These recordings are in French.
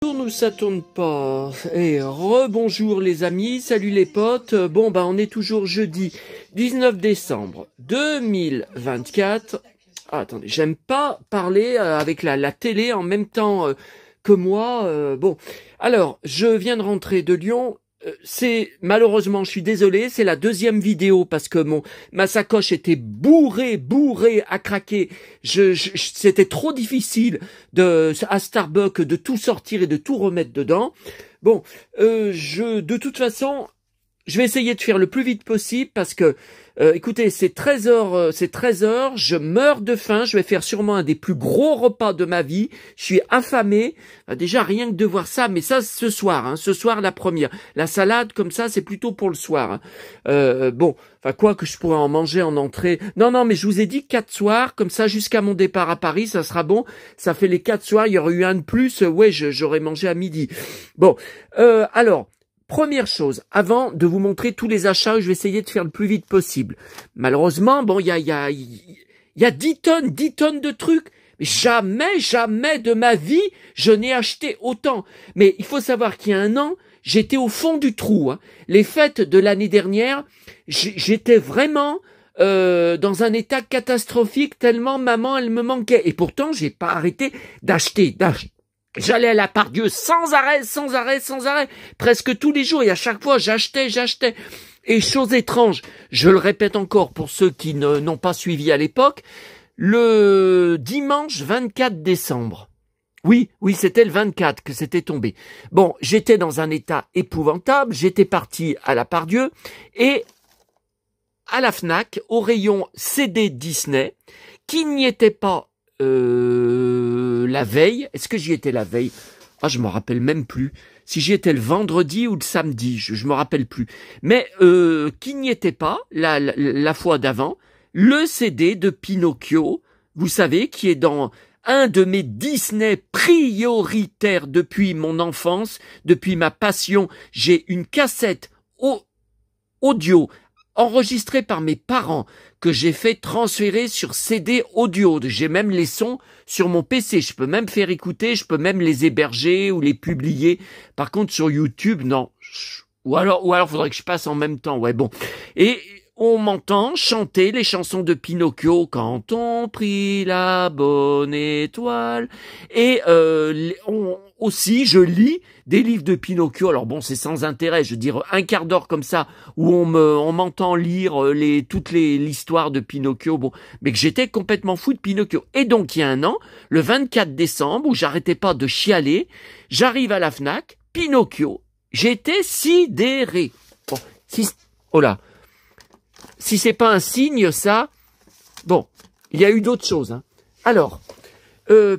Nous ça tourne pas. Et rebonjour les amis, salut les potes. Bon bah on est toujours jeudi 19 décembre 2024. Ah, attendez, j'aime pas parler avec la télé en même temps que moi. Bon, alors je viens de rentrer de Lyon. C'est malheureusement, je suis désolé, c'est la deuxième vidéo parce que ma sacoche était bourrée à craquer. C'était trop difficile à Starbucks de tout sortir et de tout remettre dedans. Bon, de toute façon, je vais essayer de faire le plus vite possible parce que, écoutez, c'est 13h, je meurs de faim, je vais faire sûrement un des plus gros repas de ma vie, je suis affamé, déjà rien que de voir ça, mais ça ce soir la première. La salade comme ça, c'est plutôt pour le soir. Bon, enfin quoi que je pourrais en manger en entrée. Non, mais je vous ai dit 4 soirs, comme ça jusqu'à mon départ à Paris, ça sera bon, ça fait les 4 soirs, il y aurait eu un de plus, ouais, j'aurais mangé à midi. Bon, alors... Première chose, avant de vous montrer tous les achats, je vais essayer de faire le plus vite possible. Malheureusement, bon, il y a 10 tonnes de trucs. Mais jamais de ma vie, je n'ai acheté autant. Mais il faut savoir qu'il y a un an, j'étais au fond du trou. Hein. Les fêtes de l'année dernière, j'étais vraiment dans un état catastrophique tellement maman, elle me manquait. Et pourtant, j'ai pas arrêté d'acheter. J'allais à la Part-Dieu sans arrêt, presque tous les jours, et à chaque fois, j'achetais. Et chose étrange, je le répète encore pour ceux qui n'ont pas suivi à l'époque, le dimanche 24 décembre. Oui, c'était le 24 que c'était tombé. Bon, j'étais dans un état épouvantable, j'étais parti à la Part-Dieu, et à la Fnac, au rayon CD Disney, qui n'y était pas la veille. Est-ce que j'y étais la veille? Ah, je me rappelle même plus. Si j'y étais le vendredi ou le samedi, je me rappelle plus. Mais qui n'y était pas la fois d'avant, le CD de Pinocchio, vous savez, qui est dans un de mes Disney prioritaires depuis mon enfance, depuis ma passion. J'ai une cassette audio enregistré par mes parents, que j'ai fait transférer sur CD audio. J'ai même les sons sur mon PC. Je peux même faire écouter, je peux même les héberger ou les publier. Par contre, sur YouTube, non. Ou alors faudrait que je passe en même temps. Ouais, bon. Et on m'entend chanter les chansons de Pinocchio quand on prit la bonne étoile. Et aussi, je lis des livres de Pinocchio. Alors bon, c'est sans intérêt. Je veux dire, un quart d'heure comme ça où on m'entend lire toute l'histoire de Pinocchio. Bon, mais que j'étais complètement fou de Pinocchio. Et donc, il y a un an, le 24 décembre, où j'arrêtais pas de chialer, j'arrive à la Fnac, Pinocchio. J'étais sidéré. Bon, oh là. Si c'est pas un signe, ça... Bon, il y a eu d'autres choses. Hein. Alors,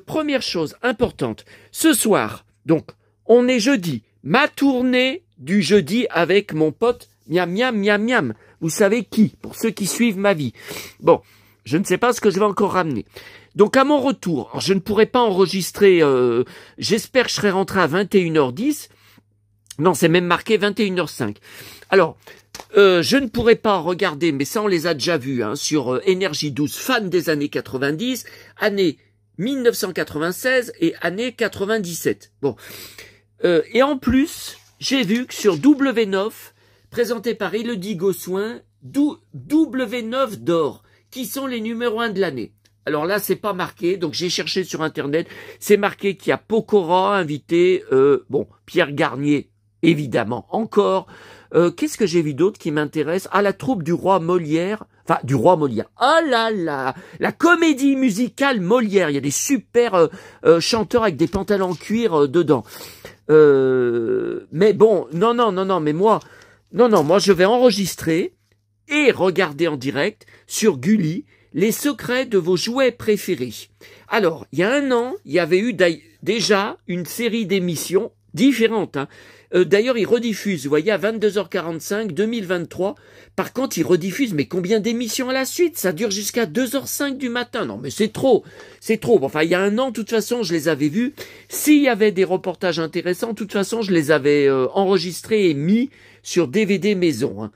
première chose importante. Ce soir, donc, on est jeudi. Ma tournée du jeudi avec mon pote Miam. Vous savez qui, pour ceux qui suivent ma vie. Bon, je ne sais pas ce que je vais encore ramener. Donc, à mon retour, alors, je ne pourrai pas enregistrer... J'espère que je serai rentré à 21h10. Non, c'est même marqué 21h05. Alors... je ne pourrais pas regarder, mais ça on les a déjà vus, hein, sur Énergie 12, fan des années 90, années 1996 et années 97. Bon. Et en plus, j'ai vu que sur W9, présenté par Élodie Gossuin, W9 d'or, qui sont les numéros 1 de l'année. Alors là, c'est pas marqué, donc j'ai cherché sur Internet, c'est marqué qu'il y a Pokora invité, Pierre Garnier, évidemment, encore. Qu'est-ce que j'ai vu d'autre qui m'intéresse? Ah, la troupe du roi Molière. Enfin, du roi Molière. Oh là là! La comédie musicale Molière. Il y a des super chanteurs avec des pantalons en cuir dedans. Mais bon, non, mais moi, moi je vais enregistrer et regarder en direct sur Gulli les secrets de vos jouets préférés. Alors, il y a un an, il y avait eu déjà une série d'émissions différentes, hein. D'ailleurs, ils rediffusent, vous voyez, à 22h45, 2023. Par contre, ils rediffusent, mais combien d'émissions à la suite? Ça dure jusqu'à 2h05 du matin. Non, mais c'est trop. Enfin, il y a un an, de toute façon, je les avais vus. S'il y avait des reportages intéressants, de toute façon, je les avais enregistrés et mis sur DVD maison. Hein.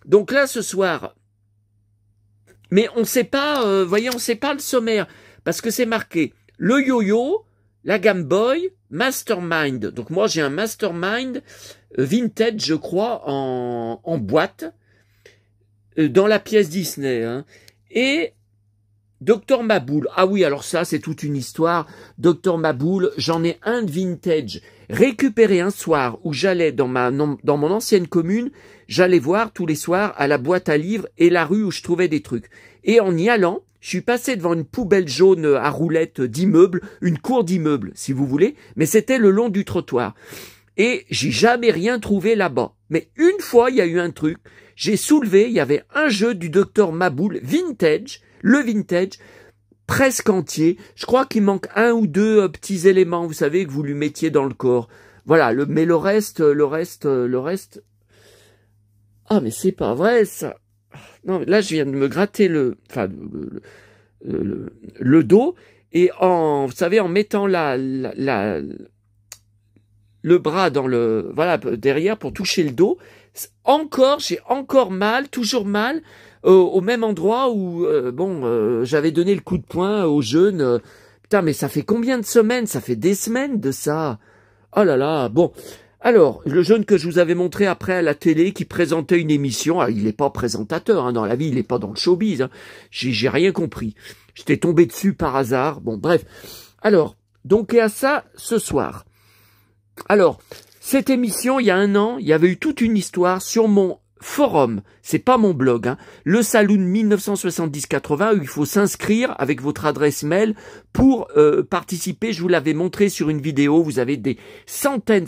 Donc là, ce soir... Mais on sait pas, voyez, on sait pas le sommaire. Parce que c'est marqué le yo-yo, la Game Boy, Mastermind. Donc moi j'ai un Mastermind vintage, je crois, en boîte, dans la pièce Disney. Hein. Et Dr Maboul. Ah oui, alors ça c'est toute une histoire. Dr Maboul, j'en ai un de vintage récupéré un soir où j'allais dans mon ancienne commune. J'allais voir tous les soirs à la boîte à livres et la rue où je trouvais des trucs. Et en y allant, je suis passé devant une poubelle jaune à roulettes d'immeubles, une cour d'immeubles, si vous voulez, mais c'était le long du trottoir. Et j'ai jamais rien trouvé là-bas. Mais une fois, il y a eu un truc. J'ai soulevé, il y avait un jeu du Dr Maboul, vintage, le vintage, presque entier. Je crois qu'il manque un ou deux petits éléments, vous savez, que vous lui mettiez dans le corps. Voilà, mais le reste... Ah, mais c'est pas vrai, ça. Non, là, je viens de me gratter le dos, et vous savez, en mettant le bras dans derrière pour toucher le dos, j'ai encore mal, toujours mal, au même endroit où, j'avais donné le coup de poing au jeune. Putain, mais ça fait combien de semaines? Ça fait des semaines de ça. Oh là là, bon. Alors, le jeune que je vous avais montré après à la télé, qui présentait une émission, il n'est pas présentateur, hein, dans la vie, il n'est pas dans le showbiz, hein. J'ai rien compris. J'étais tombé dessus par hasard. Bon, bref. Alors, donc, et à ça, ce soir. Alors, cette émission, il y a un an, il y avait eu toute une histoire sur mon forum, c'est pas mon blog, hein, le Saloon 1970-80, où il faut s'inscrire avec votre adresse mail pour participer. Je vous l'avais montré sur une vidéo. Vous avez des centaines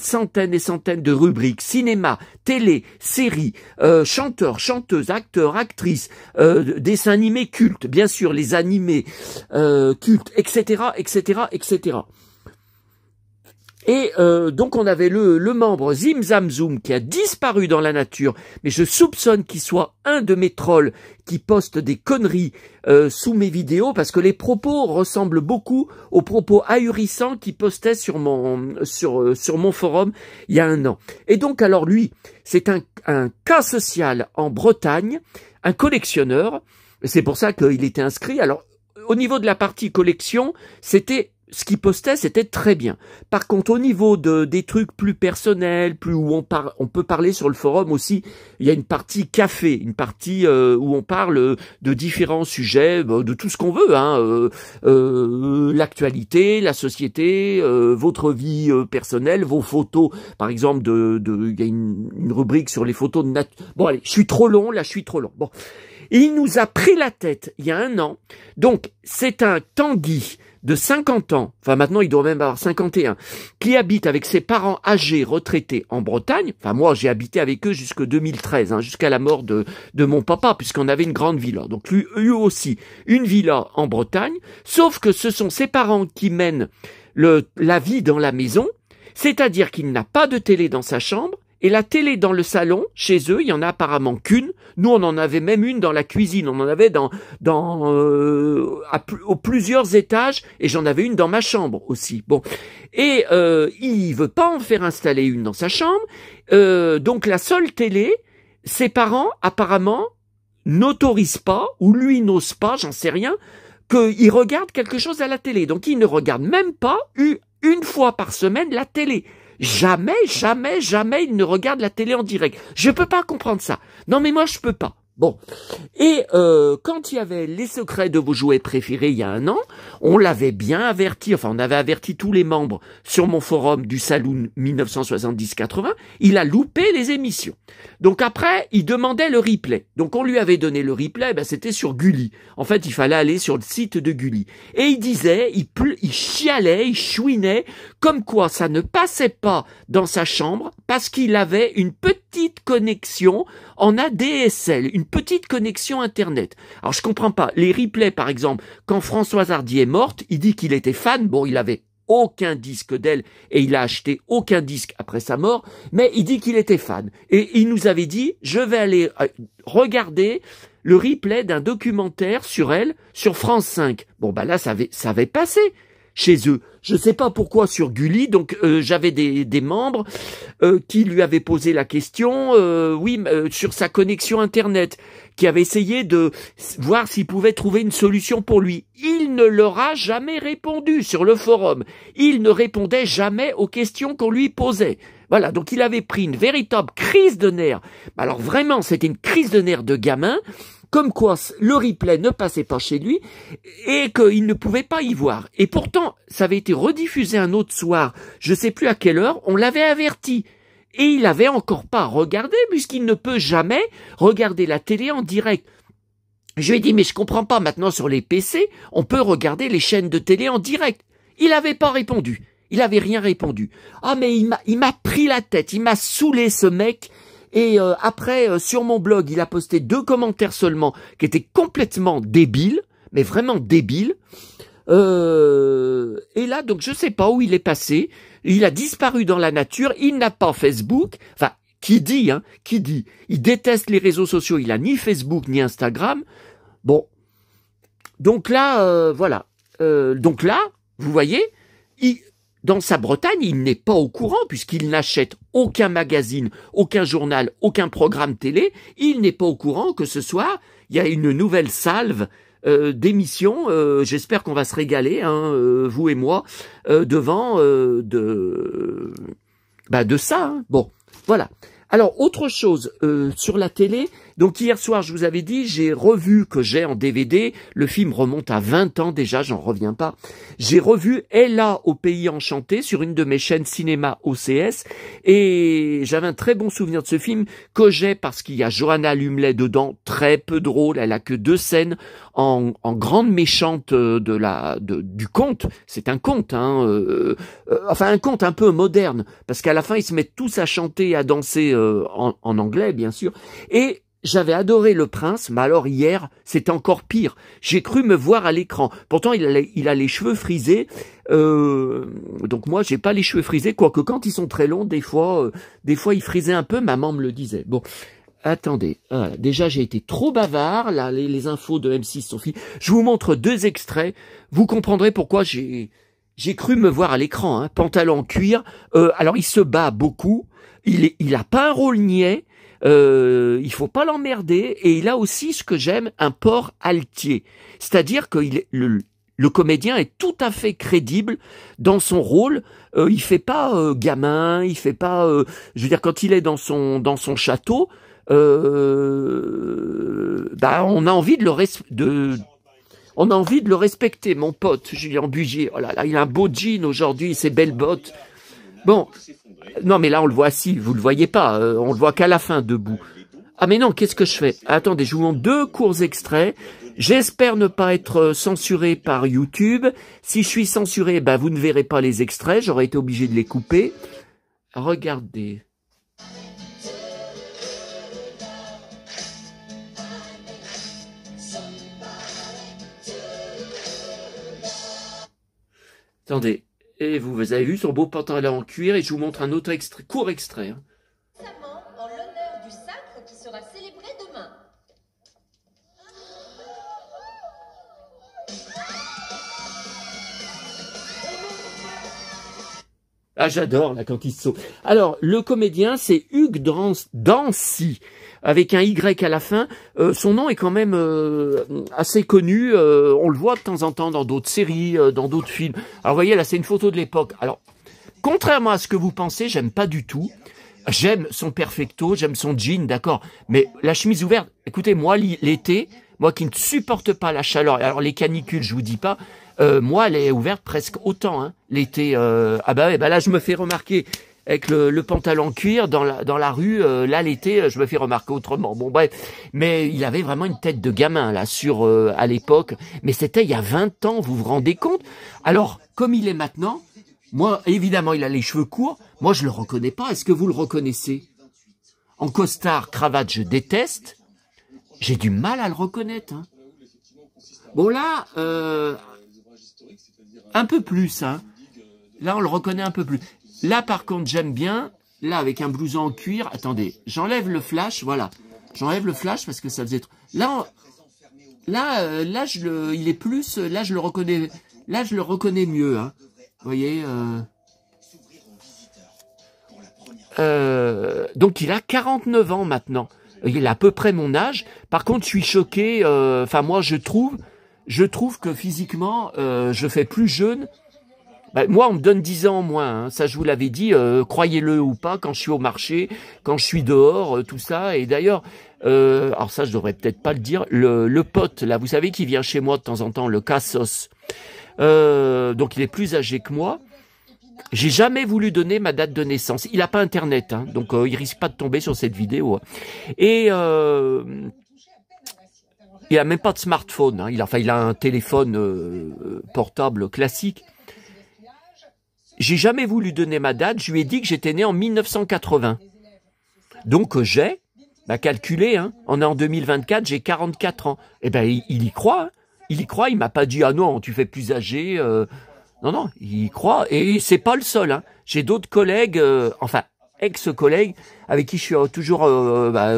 et centaines de rubriques: cinéma, télé, séries, chanteurs, chanteuses, acteurs, actrices, dessins animés cultes, bien sûr, les animés cultes, etc., etc., etc. Et donc on avait le membre Zim Zam Zoom qui a disparu dans la nature, mais je soupçonne qu'il soit un de mes trolls qui poste des conneries sous mes vidéos, parce que les propos ressemblent beaucoup aux propos ahurissants qu'il postait sur mon forum il y a un an. Et donc alors lui, c'est un cas social en Bretagne, un collectionneur, c'est pour ça qu'il était inscrit. Alors au niveau de la partie collection, ce qu'il postait, c'était très bien. Par contre, au niveau des trucs plus personnels, où on peut parler sur le forum aussi, il y a une partie café, une partie où on parle de différents sujets, de tout ce qu'on veut, hein, l'actualité, la société, votre vie personnelle, vos photos, par exemple, il y a une rubrique sur les photos de nature. Bon, allez, je suis trop long. Bon. Et il nous a pris la tête il y a un an. Donc, c'est un Tanguy de 50 ans, enfin maintenant il doit même avoir 51, qui habite avec ses parents âgés retraités en Bretagne. Enfin moi j'ai habité avec eux jusqu'en 2013, hein, jusqu'à la mort de mon papa, puisqu'on avait une grande villa. Donc lui aussi une villa en Bretagne, sauf que ce sont ses parents qui mènent la vie dans la maison, c'est-à-dire qu'il n'a pas de télé dans sa chambre. Et la télé dans le salon, chez eux, il y en a apparemment qu'une. Nous, on en avait même une dans la cuisine. On en avait aux plusieurs étages, et j'en avais une dans ma chambre aussi. Bon, et il veut pas en faire installer une dans sa chambre. Donc la seule télé, ses parents apparemment n'autorisent pas, ou lui n'ose pas, j'en sais rien, qu'il regarde quelque chose à la télé. Donc il ne regarde même pas une fois par semaine la télé. Jamais il ne regarde la télé en direct. Je peux pas comprendre ça. Non mais moi je peux pas. Bon. Et quand il y avait les secrets de vos jouets préférés il y a un an, on l'avait bien averti, enfin on avait averti tous les membres sur mon forum du Saloon 1970-80, il a loupé les émissions. Donc après, il demandait le replay. Donc on lui avait donné le replay, c'était sur Gulli. En fait, il fallait aller sur le site de Gulli. Et il disait, il chialait, il chouinait, comme quoi ça ne passait pas dans sa chambre parce qu'il avait une petite connexion en ADSL, une petite connexion Internet. Alors je comprends pas. Les replays, par exemple, quand Françoise Hardy est morte, il dit qu'il était fan. Bon, il avait aucun disque d'elle et il a acheté aucun disque après sa mort, mais il dit qu'il était fan. Et il nous avait dit, je vais aller regarder le replay d'un documentaire sur elle, sur France 5. Bon, là, ça avait passé chez eux. Je sais pas pourquoi sur Gulli. Donc j'avais des membres qui lui avaient posé la question, sur sa connexion Internet. qui avait essayé de voir s'il pouvait trouver une solution pour lui. Il ne leur a jamais répondu sur le forum. Il ne répondait jamais aux questions qu'on lui posait. Voilà, donc il avait pris une véritable crise de nerfs. Alors vraiment, c'était une crise de nerfs de gamin, comme quoi le replay ne passait pas chez lui et qu'il ne pouvait pas y voir. Et pourtant, ça avait été rediffusé un autre soir, je sais plus à quelle heure, on l'avait averti. Et il avait encore pas regardé, puisqu'il ne peut jamais regarder la télé en direct. Je lui ai dit, mais je comprends pas, maintenant sur les PC, on peut regarder les chaînes de télé en direct. Il avait pas répondu. Il avait rien répondu. Ah, mais il m'a pris la tête, il m'a saoulé ce mec. Et après, sur mon blog, il a posté 2 commentaires seulement, qui étaient complètement débiles, mais vraiment débiles. Et là, donc, je sais pas où il est passé. Il a disparu dans la nature. Il n'a pas Facebook. Enfin, qui dit, il déteste les réseaux sociaux. Il a ni Facebook ni Instagram. Bon. Donc là, voilà. Donc là, vous voyez, dans sa Bretagne, il n'est pas au courant puisqu'il n'achète aucun magazine, aucun journal, aucun programme télé. Il n'est pas au courant que ce soir, il y a une nouvelle salve d'émissions. J'espère qu'on va se régaler, vous et moi, devant de ça. Hein. Bon, voilà. Alors, autre chose, sur la télé, donc hier soir, je vous avais dit, j'ai revu que j'ai en DVD, le film remonte à 20 ans déjà, j'en reviens pas, j'ai revu Ella au pays enchanté sur une de mes chaînes cinéma OCS, et j'avais un très bon souvenir de ce film que j'ai parce qu'il y a Johanna Lumley dedans, très peu drôle, elle a que 2 scènes en grande méchante du conte, c'est un conte, enfin un conte un peu moderne, parce qu'à la fin ils se mettent tous à chanter et à danser en anglais bien sûr, et j'avais adoré Le Prince, mais alors hier, c'était encore pire. J'ai cru me voir à l'écran. Pourtant, il a les cheveux frisés. Donc moi, j'ai pas les cheveux frisés, quoique quand ils sont très longs, des fois, ils frisaient un peu. Maman me le disait. Bon, attendez. Voilà. Déjà, j'ai été trop bavard. Là, les infos de M6 sont finies. Je vous montre 2 extraits. Vous comprendrez pourquoi j'ai cru me voir à l'écran. Hein. Pantalon en cuir. Alors, il se bat beaucoup. Il a pas un rôle niais. Il faut pas l'emmerder, et il a aussi ce que j'aime, un port altier. C'est-à-dire que le comédien est tout à fait crédible dans son rôle. Il fait pas gamin, il fait pas. Je veux dire, quand il est dans son château, on a envie on a envie de le respecter, mon pote Julien Bugier. Oh là là, il a un beau jean aujourd'hui, ses belles bottes. Bon. Non, mais là, on le voit assis, vous le voyez pas, on le voit qu'à la fin, debout. Ah, mais non, qu'est-ce que je fais? Attendez, je vous montre 2 courts extraits. J'espère ne pas être censuré par YouTube. Si je suis censuré, vous ne verrez pas les extraits, j'aurais été obligé de les couper. Regardez. Attendez. Et vous avez vu son beau pantalon en cuir, et je vous montre un autre extrait, court extrait. Hein. En l'honneur du sacre qui sera célébré demain. Ah, j'adore, là, quand il se sauve. Alors, le comédien, c'est Hugues Dancy, avec un Y à la fin. Son nom est quand même assez connu. On le voit de temps en temps dans d'autres séries, dans d'autres films. Alors, vous voyez, là, c'est une photo de l'époque. Alors, contrairement à ce que vous pensez, j'aime pas du tout. J'aime son perfecto, j'aime son jean, d'accord. Mais la chemise ouverte, écoutez, moi, l'été, moi qui ne supporte pas la chaleur, alors les canicules, je vous dis pas, moi, elle est ouverte presque autant, hein, l'été. Là, je me fais remarquer avec le pantalon cuir dans la rue. Là, l'été, je me fais remarquer autrement. Bon, bref. Mais il avait vraiment une tête de gamin, là, à l'époque. Mais c'était il y a 20 ans, vous vous rendez compte? Alors, comme il est maintenant, moi, évidemment, il a les cheveux courts. Moi, je le reconnais pas. Est-ce que vous le reconnaissez? En costard, cravate, je déteste. J'ai du mal à le reconnaître. Hein. Bon, là... un peu plus, hein. Là, on le reconnaît un peu plus. Là, par contre, j'aime bien. Là, avec un blouson en cuir. Attendez, j'enlève le flash, voilà. J'enlève le flash parce que ça faisait trop... Là, il est plus... Là, je le reconnais... Là, je le reconnais mieux, hein. Vous voyez donc, il a 49 ans maintenant. Il a à peu près mon âge. Par contre, je suis choqué. Enfin, moi, je trouve que physiquement, je fais plus jeune. Ben, moi, on me donne 10 ans en moins. Hein. Ça, je vous l'avais dit. Croyez-le ou pas, quand je suis au marché, quand je suis dehors, tout ça. Et d'ailleurs, alors ça, je devrais peut-être pas le dire. Le pote, là, vous savez, qui vient chez moi de temps en temps, le Cassos. Donc, il est plus âgé que moi. J'ai jamais voulu donner ma date de naissance. Il n'a pas internet, hein, donc il risque pas de tomber sur cette vidéo. Et il a même pas de smartphone. Hein. Il a un téléphone portable classique. J'ai jamais voulu donner ma date. Je lui ai dit que j'étais né en 1980. Donc calculé, hein, on est en 2024, j'ai 44 ans. Eh ben il y croit. Hein. Il y croit. Il m'a pas dit ah non, tu fais plus âgé. Non, il y croit, et c'est pas le seul. Hein. J'ai d'autres collègues, enfin ex-collègues, avec qui je suis toujours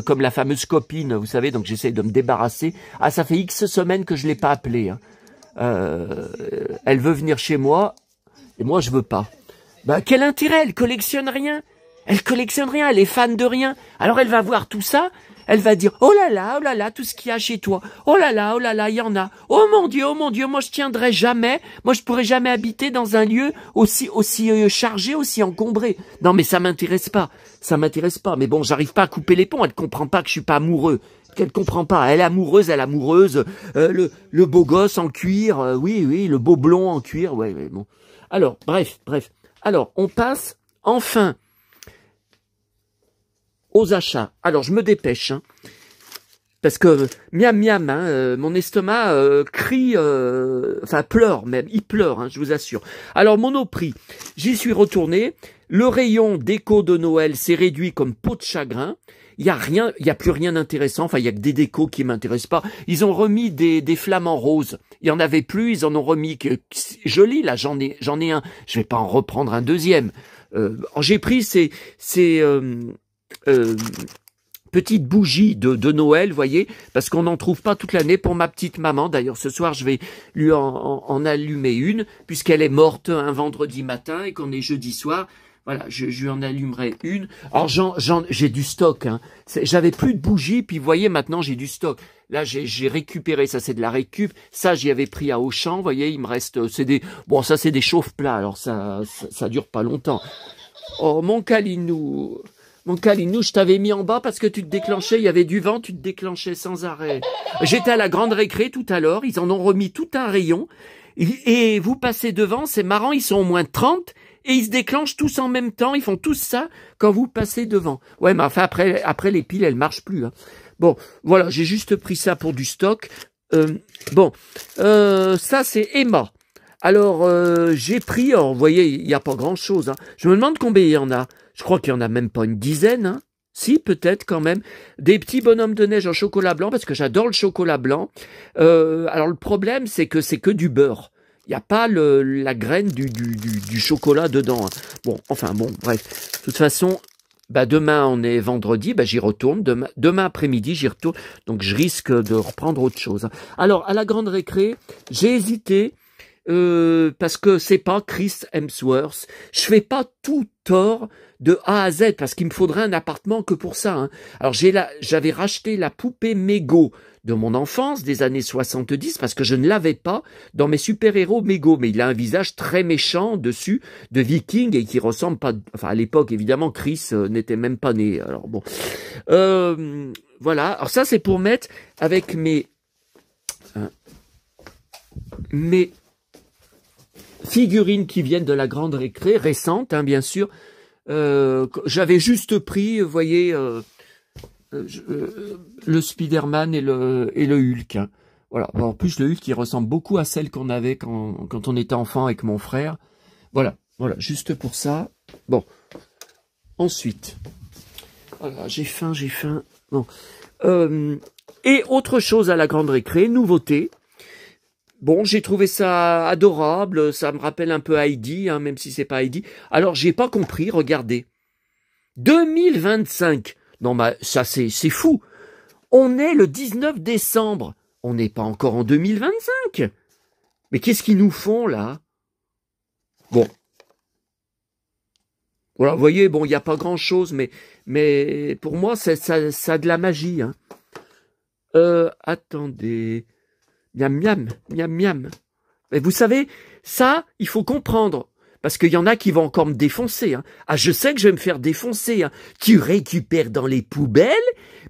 comme la fameuse copine, vous savez, donc j'essaie de me débarrasser. Ah, ça fait X semaines que je l'ai pas appelée. Hein. Elle veut venir chez moi, et moi je veux pas. Bah, quel intérêt? Elle collectionne rien. Elle collectionne rien, elle est fan de rien. Alors elle va voir tout ça, elle va dire oh là là, tout ce qu'il y a chez toi. Oh là là, il y en a. Oh mon Dieu, moi je tiendrai jamais. Moi je pourrais jamais habiter dans un lieu aussi chargé, aussi encombré. Non mais ça m'intéresse pas. Mais bon, j'arrive pas à couper les ponts. Elle comprend pas que je suis pas amoureux. Qu'elle comprend pas. Elle est amoureuse. Le beau gosse en cuir. Oui, le beau blond en cuir. Ouais, bon. Alors, bref. Alors, on passe enfin aux achats. Alors, je me dépêche, hein, parce que miam, hein, mon estomac crie, enfin pleure même, il pleure, hein, je vous assure. Alors, Monoprix, j'y suis retourné. Le rayon déco de Noël s'est réduit comme peau de chagrin. Il y a plus rien d'intéressant. Enfin, il y a que des décos qui m'intéressent pas. Ils ont remis des flamants roses. Il y en avait plus. Ils en ont remis joli. Là, j'en ai un. Je vais pas en reprendre un deuxième. J'ai pris ces petites bougies de Noël, voyez, parce qu'on n'en trouve pas toute l'année pour ma petite maman. D'ailleurs, ce soir, je vais lui en allumer une, puisqu'elle est morte un vendredi matin et qu'on est jeudi soir. Voilà, je lui en allumerai une. Alors, j'ai du stock. Hein. J'avais plus de bougies, puis vous voyez, maintenant, j'ai du stock. Là, j'ai récupéré, ça c'est de la récup. Ça, j'y avais pris à Auchan, vous voyez, il me reste... Bon, ça, c'est des chauffe-plats, alors ça dure pas longtemps. Oh, mon Calinou, je t'avais mis en bas parce que tu te déclenchais, il y avait du vent, tu te déclenchais sans arrêt. J'étais à la grande récré tout à l'heure, ils en ont remis tout un rayon. Et vous passez devant, c'est marrant, ils sont au moins 30... Et ils se déclenchent tous en même temps, ils font tous ça quand vous passez devant. Ouais, mais enfin, après les piles, elles marchent plus. Hein. Bon, voilà, j'ai juste pris ça pour du stock. Ça, c'est Emma. Alors, j'ai pris, alors, vous voyez, il n'y a pas grand-chose. Hein. Je me demande combien il y en a. Je crois qu'il n'y en a même pas une dizaine. Hein. Si, peut-être quand même. Des petits bonhommes de neige en chocolat blanc, parce que j'adore le chocolat blanc. Alors, le problème, c'est que du beurre. Il n'y a pas la graine du chocolat dedans. Hein. Bon, bref. De toute façon, demain, on est vendredi, j'y retourne. Demain après-midi, j'y retourne. Donc, je risque de reprendre autre chose. Hein. Alors, à la grande récré, j'ai hésité parce que c'est pas Chris Hemsworth. Je fais pas tout tort de A à Z parce qu'il me faudrait un appartement que pour ça. Hein. Alors, j'avais racheté la poupée Mego de mon enfance, des années 70, parce que je ne l'avais pas dans mes super-héros Mego, mais il a un visage très méchant dessus, de viking, et qui ressemble pas... Enfin, à l'époque, évidemment, Chris n'était même pas né. Alors, bon. Voilà. Alors, ça, c'est pour mettre avec mes figurines qui viennent de la grande récré, récentes, hein, bien sûr. J'avais juste pris, vous voyez... le Spider-Man et le Hulk. Hein. Voilà. Bon, en plus, le Hulk, il ressemble beaucoup à celle qu'on avait quand on était enfant avec mon frère. Voilà, juste pour ça. Bon. Ensuite. Voilà, j'ai faim. Bon. Et autre chose à la grande récré, nouveauté. Bon, j'ai trouvé ça adorable, ça me rappelle un peu Heidi, hein, même si c'est pas Heidi. Alors, j'ai pas compris, regardez. 2025. Non, ça c'est fou. On est le 19 décembre. On n'est pas encore en 2025. Mais qu'est-ce qu'ils nous font là? Bon. Voilà, vous voyez, bon, il n'y a pas grand-chose, mais pour moi, ça a de la magie. Hein. Attendez. Miam, miam, miam, miam. Mais vous savez, ça, il faut comprendre. Parce qu'il y en a qui vont encore me défoncer. Hein. Ah, je sais que je vais me faire défoncer. Hein. Tu récupères dans les poubelles,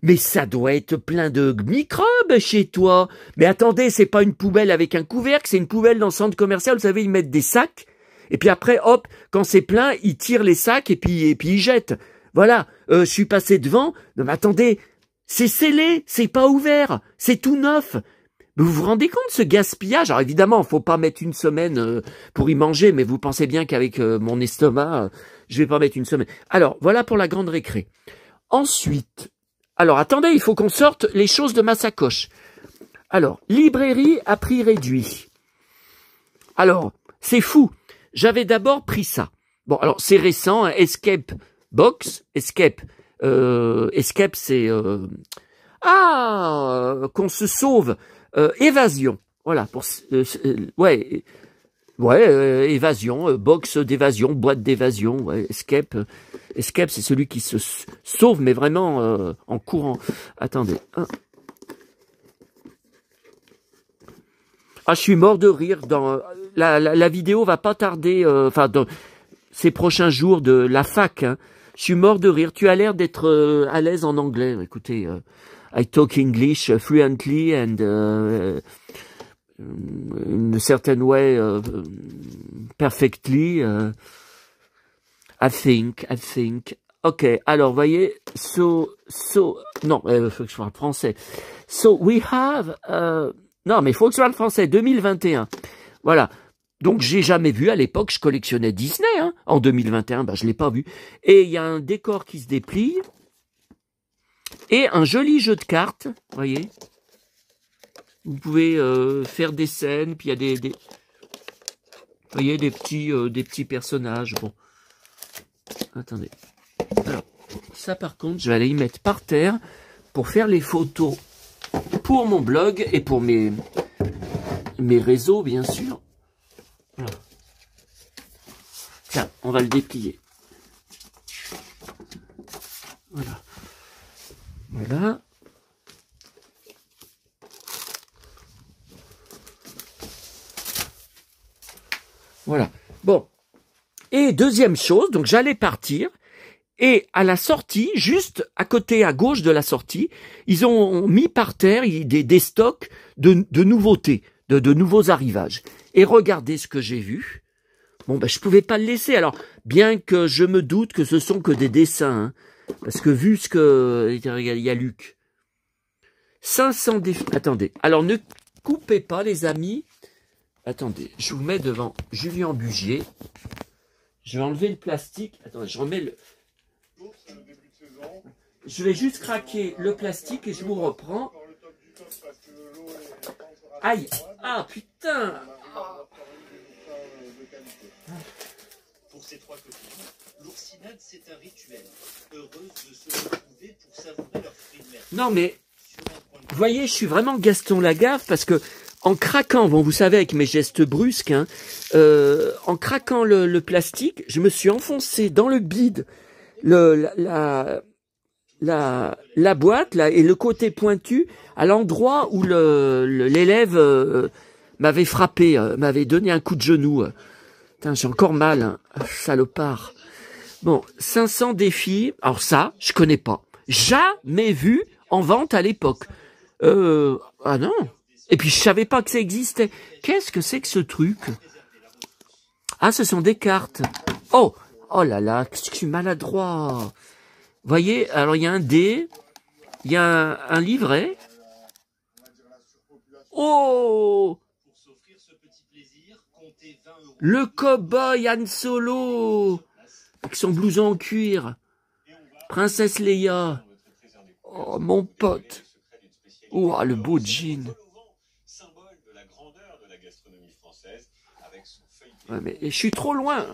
mais ça doit être plein de microbes chez toi. Mais attendez, c'est pas une poubelle avec un couvercle, c'est une poubelle dans le centre commercial. Vous savez, ils mettent des sacs. Et puis après, hop, quand c'est plein, ils tirent les sacs et puis ils jettent. Voilà, je suis passé devant. Non mais attendez, c'est scellé, c'est pas ouvert, c'est tout neuf. Vous vous rendez compte ce gaspillage? Alors évidemment, faut pas mettre une semaine pour y manger, mais vous pensez bien qu'avec mon estomac, je vais pas mettre une semaine. Alors, voilà pour la grande récré. Ensuite, alors attendez, il faut qu'on sorte les choses de ma sacoche. Alors, librairie à prix réduit. Alors, c'est fou. J'avais d'abord pris ça. Bon, alors c'est récent, hein, Escape Box. Escape, c'est... qu'on se sauve. Évasion, voilà, évasion, box d'évasion, boîte d'évasion, ouais, escape, c'est celui qui se sauve, mais vraiment en courant. Attendez. Ah, je suis mort de rire. Dans la vidéo va pas tarder, dans ces prochains jours de la fac. Hein. Je suis mort de rire. Tu as l'air d'être à l'aise en anglais. Écoutez. I talk English fluently and in a certain way perfectly. I think. Ok, alors voyez, non, faut que je parle français. So we have, non, mais il faut que je parle français. 2021, voilà. Donc j'ai jamais vu à l'époque, je collectionnais Disney. Hein. En 2021, je l'ai pas vu. Et il y a un décor qui se déplie. Et un joli jeu de cartes, vous voyez. Vous pouvez faire des scènes, puis il y a vous voyez, des petits personnages. Bon, attendez. Alors, ça par contre, je vais aller y mettre par terre pour faire les photos pour mon blog et pour mes réseaux, bien sûr. Voilà. Tiens, on va le déplier. Voilà. Voilà. Voilà. Bon. Et deuxième chose, donc j'allais partir. Et à la sortie, juste à côté, à gauche de la sortie, ils ont mis par terre des stocks de nouveautés, de nouveaux arrivages. Et regardez ce que j'ai vu. Bon, je pouvais pas le laisser. Alors, bien que je me doute que ce sont que des dessins, hein, parce que vu ce que... Il y a Luc. 500 défis... Attendez. Alors, ne coupez pas, les amis. Attendez. Je vous mets devant Julien Bugier. Je vais enlever le plastique. Attendez, je remets le... Je vais juste craquer le plastique et je vous reprends. Aïe. Ah, putain. Pour ces trois copines, l'oursinade, c'est un rituel. Heureuse de se retrouver pour savourer leurs fruits de mer. Non, mais, vous voyez, je suis vraiment Gaston Lagaffe parce que, en craquant, bon, vous savez, avec mes gestes brusques, hein, en craquant le plastique, je me suis enfoncé dans le bide, la boîte, là, et le côté pointu, à l'endroit où l'élève m'avait frappé, m'avait donné un coup de genou. Putain, j'ai encore mal, hein. Salopard. Bon, 500 défis. Alors ça, je connais pas. Jamais vu en vente à l'époque. Ah non. Et puis je savais pas que ça existait. Qu'est-ce que c'est que ce truc? Ah, ce sont des cartes. Oh là là, je suis maladroit. Voyez, alors il y a un dé, il y a un livret. Oh! Le cow-boy Han Solo avec son blouson en cuir. Princesse Leia. Oh, mon pote. Oh, le beau jean. Ouais, mais je suis trop loin.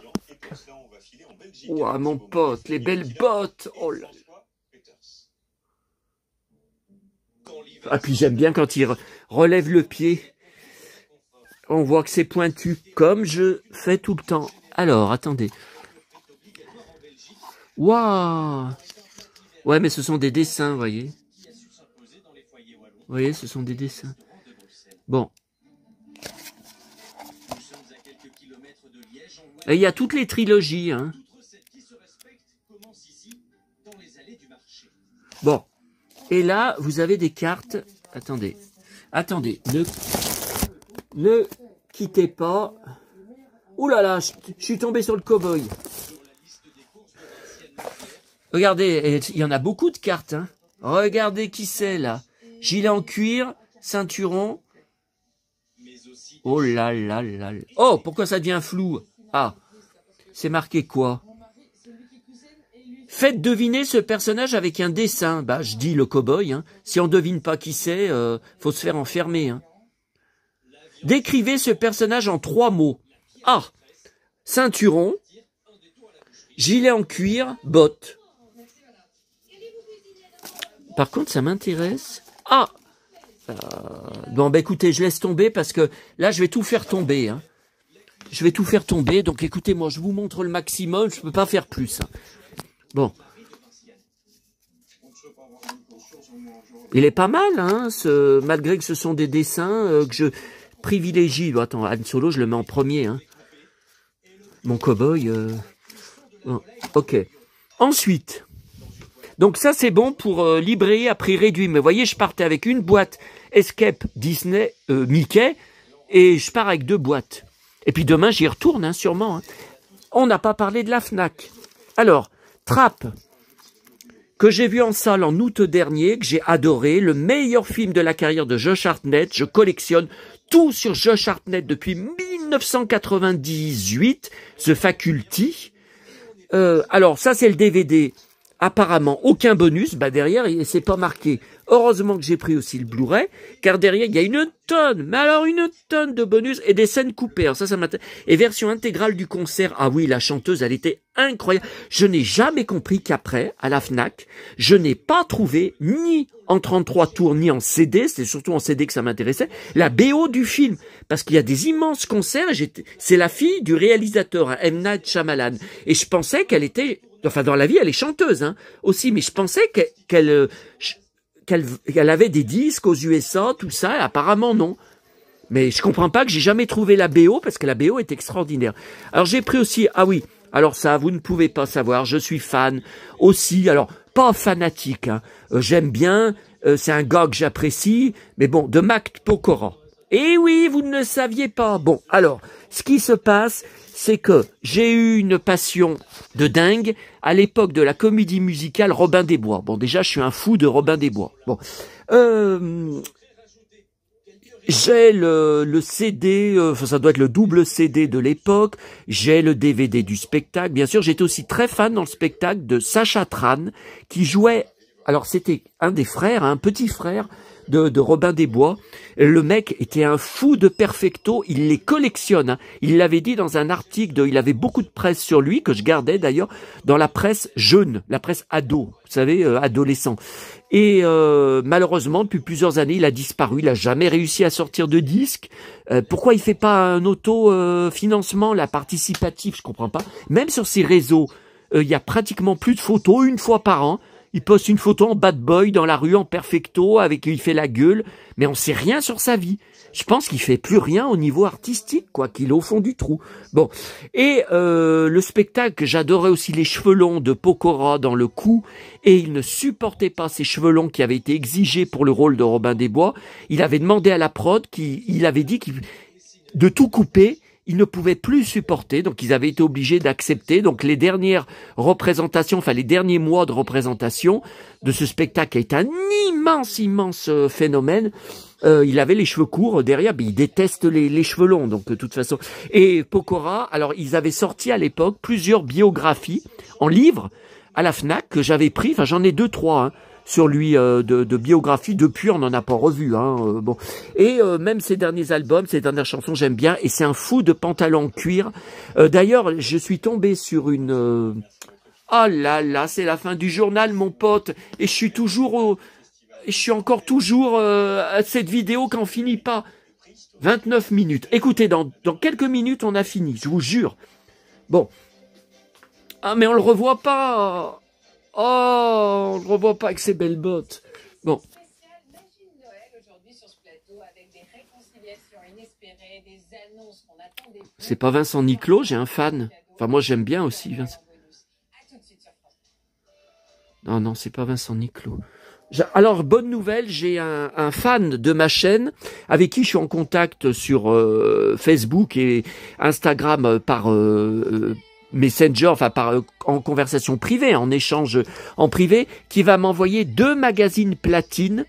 Oh, mon pote, les belles bottes. Oh là. Ah, puis j'aime bien quand il relève le pied. On voit que c'est pointu, comme je fais tout le temps. Alors, attendez. Waouh! Ouais, mais ce sont des dessins, vous voyez. Vous voyez, ce sont des dessins. Bon. Et il y a toutes les trilogies, hein. Bon. Et là, vous avez des cartes. Attendez. Attendez. Ne quittez pas. Ouh là là, je suis tombé sur le cow-boy. Regardez, il y en a beaucoup de cartes, hein. Regardez qui c'est, là. Gilet en cuir, ceinturon. Oh là là là là. Oh, pourquoi ça devient flou? Ah, c'est marqué quoi? Faites deviner ce personnage avec un dessin. Bah, je dis le cow-boy, hein. Si on devine pas qui c'est, faut se faire enfermer, hein. Décrivez ce personnage en 3 mots. Ah, ceinturon, gilet en cuir, bottes. Par contre, ça m'intéresse. Ah, bon, bah écoutez, je laisse tomber parce que là, je vais tout faire tomber, hein. Je vais tout faire tomber, donc écoutez-moi, je vous montre le maximum, je peux pas faire plus, hein. Bon. Il est pas mal, hein, malgré que ce sont des dessins que je privilégie. Bon, attends, Han Solo, je le mets en premier, hein. Mon cow-boy. Oh, ok. Ensuite, donc ça c'est bon pour librairie à prix réduit. Mais vous voyez, je partais avec une boîte Escape Disney Mickey et je pars avec 2 boîtes. Et puis demain j'y retourne, hein, sûrement, hein. On n'a pas parlé de la Fnac. Alors, Trappe, que j'ai vu en salle en août dernier, que j'ai adoré, le meilleur film de la carrière de Josh Hartnett. Je collectionne tout sur Josh Hartnett depuis 1998, The Faculty. Alors, ça c'est le DVD. Apparemment, aucun bonus. Bah derrière, c'est pas marqué. Heureusement que j'ai pris aussi le Blu-ray, car derrière, il y a une tonne, mais alors une tonne de bonus et des scènes coupées. Alors ça m'intéresse. Et version intégrale du concert. Ah oui, la chanteuse, elle était incroyable. Je n'ai jamais compris qu'après, à la Fnac, je n'ai pas trouvé, ni en 33 tours, ni en CD, c'est surtout en CD que ça m'intéressait, la BO du film. Parce qu'il y a des immenses concerts. C'est la fille du réalisateur, hein, M. Night Shyamalan. Et je pensais qu'elle était... Enfin, dans la vie, elle est chanteuse, hein, aussi, mais je pensais qu'elle avait des disques aux USA, tout ça, et apparemment non. Mais je comprends pas que j'ai jamais trouvé la BO, parce que la BO est extraordinaire. Alors j'ai pris aussi, ah oui, alors ça, vous ne pouvez pas savoir, je suis fan aussi, alors pas fanatique, hein, j'aime bien, c'est un gars que j'apprécie, mais bon, de Mac Pokora. Et oui, vous ne le saviez pas. Bon, alors, ce qui se passe, c'est que j'ai eu une passion de dingue à l'époque de la comédie musicale Robin des Bois. Bon, déjà, je suis un fou de Robin des Bois. Bon, j'ai le CD, ça doit être le double CD de l'époque. J'ai le DVD du spectacle. Bien sûr, j'étais aussi très fan dans le spectacle de Sacha Tran, qui jouait... Alors, c'était un des frères, un petit frère de Robin des Bois. Le mec était un fou de perfecto, il les collectionne, hein. Il l'avait dit dans un article, il avait beaucoup de presse sur lui, que je gardais d'ailleurs, dans la presse jeune, la presse ado, vous savez, adolescent. Et malheureusement, depuis plusieurs années, il a disparu, il a jamais réussi à sortir de disque. Pourquoi il fait pas un auto-financement, la participatif, je comprends pas. Même sur ses réseaux, il y a pratiquement plus de photos, une fois par an. Il poste une photo en bad boy dans la rue en perfecto, avec il fait la gueule, mais on sait rien sur sa vie. Je pense qu'il fait plus rien au niveau artistique, quoi, qu'il est au fond du trou. Bon, et le spectacle que j'adorais aussi, les cheveux longs de Pokora dans le cou, et il ne supportait pas ces cheveux longs qui avaient été exigés pour le rôle de Robin des Bois. Il avait demandé à la prod, il avait dit de tout couper. Ils ne pouvaient plus supporter, donc ils avaient été obligés d'accepter. Donc les dernières représentations, enfin les derniers mois de représentation de ce spectacle est un immense phénomène. Il avait les cheveux courts derrière, mais il déteste les cheveux longs, donc de toute façon. Et Pokora, alors ils avaient sorti à l'époque plusieurs biographies en livre à la Fnac que j'avais pris, enfin j'en ai 2-3, hein, sur lui de biographie. Depuis, on n'en a pas revu, hein, bon. Et même ses derniers albums, ses dernières chansons, j'aime bien. Et c'est un fou de pantalon en cuir. D'ailleurs, je suis tombé sur une... Oh là là, c'est la fin du journal, mon pote. Et je suis toujours... Je suis encore toujours à cette vidéo qui n'en finit pas. 29 minutes. Écoutez, dans quelques minutes, on a fini, je vous jure. Bon. Ah, mais on le revoit pas. Oh, on le revoit pas avec ses belles bottes. Bon. C'est pas Vincent Niclot, j'ai un fan. Enfin, moi, j'aime bien aussi Vincent. Non, non, c'est pas Vincent Niclot. Alors, bonne nouvelle, j'ai un fan de ma chaîne avec qui je suis en contact sur Facebook et Instagram par Messenger, enfin en conversation privée, en échange en privé, qui va m'envoyer 2 magazines platine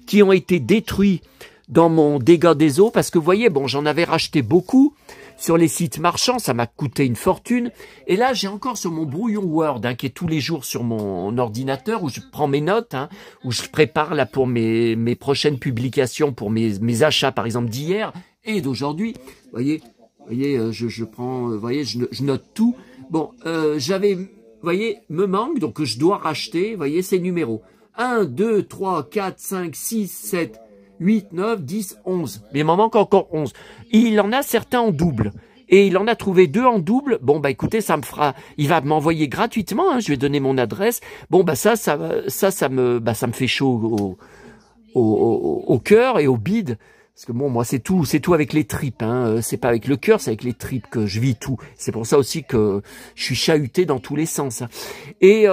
qui ont été détruits dans mon dégât des eaux, parce que vous voyez, bon, j'en avais racheté beaucoup sur les sites marchands, ça m'a coûté une fortune, et là j'ai encore sur mon brouillon Word, hein, qui est tous les jours sur mon ordinateur, où je prends mes notes, hein, où je prépare là pour mes prochaines publications, pour mes achats par exemple d'hier et d'aujourd'hui. Vous voyez, je prends, vous voyez, je note tout. Bon, j'avais, vous voyez, me manque, donc je dois racheter, vous voyez, ces numéros. 1, 2, 3, 4, 5, 6, 7, 8, 9, 10, 11. Mais il m'en manque encore 11. Il en a certains en double. Et il en a trouvé 2 en double. Bon, bah écoutez, ça me fera... Il va m'envoyer gratuitement, hein, je vais donner mon adresse. Bon, bah ça me fait chaud au cœur et au bide. Parce que bon, moi, c'est tout avec les tripes, hein. C'est pas avec le cœur, c'est avec les tripes que je vis tout. C'est pour ça aussi que je suis chahuté dans tous les sens. Hein. Et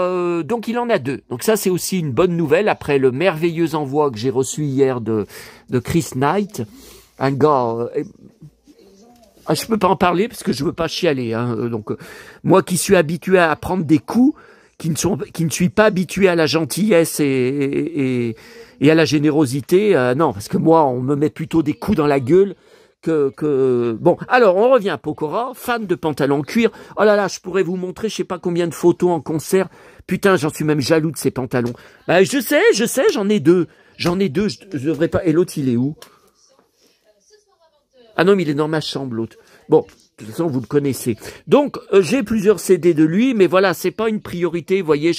donc, il en a 2. Donc ça, c'est aussi une bonne nouvelle après le merveilleux envoi que j'ai reçu hier de Chris Knight. Un gars... je peux pas en parler parce que je veux pas chialer. Hein. Donc, moi qui suis habitué à prendre des coups, qui ne suis pas habitué à la gentillesse et à la générosité, non, parce que moi, on me met plutôt des coups dans la gueule que... Bon, alors, on revient à Pokora, fan de pantalons cuir. Oh là là, je pourrais vous montrer, je sais pas combien de photos en concert. Putain, j'en suis même jaloux de ces pantalons. Bah, je sais, j'en ai 2. J'en ai 2, je devrais pas... Et l'autre, il est où? Ah non, mais il est dans ma chambre, l'autre. Bon, de toute façon, vous le connaissez. Donc, j'ai plusieurs CD de lui, mais voilà, c'est pas une priorité, vous voyez,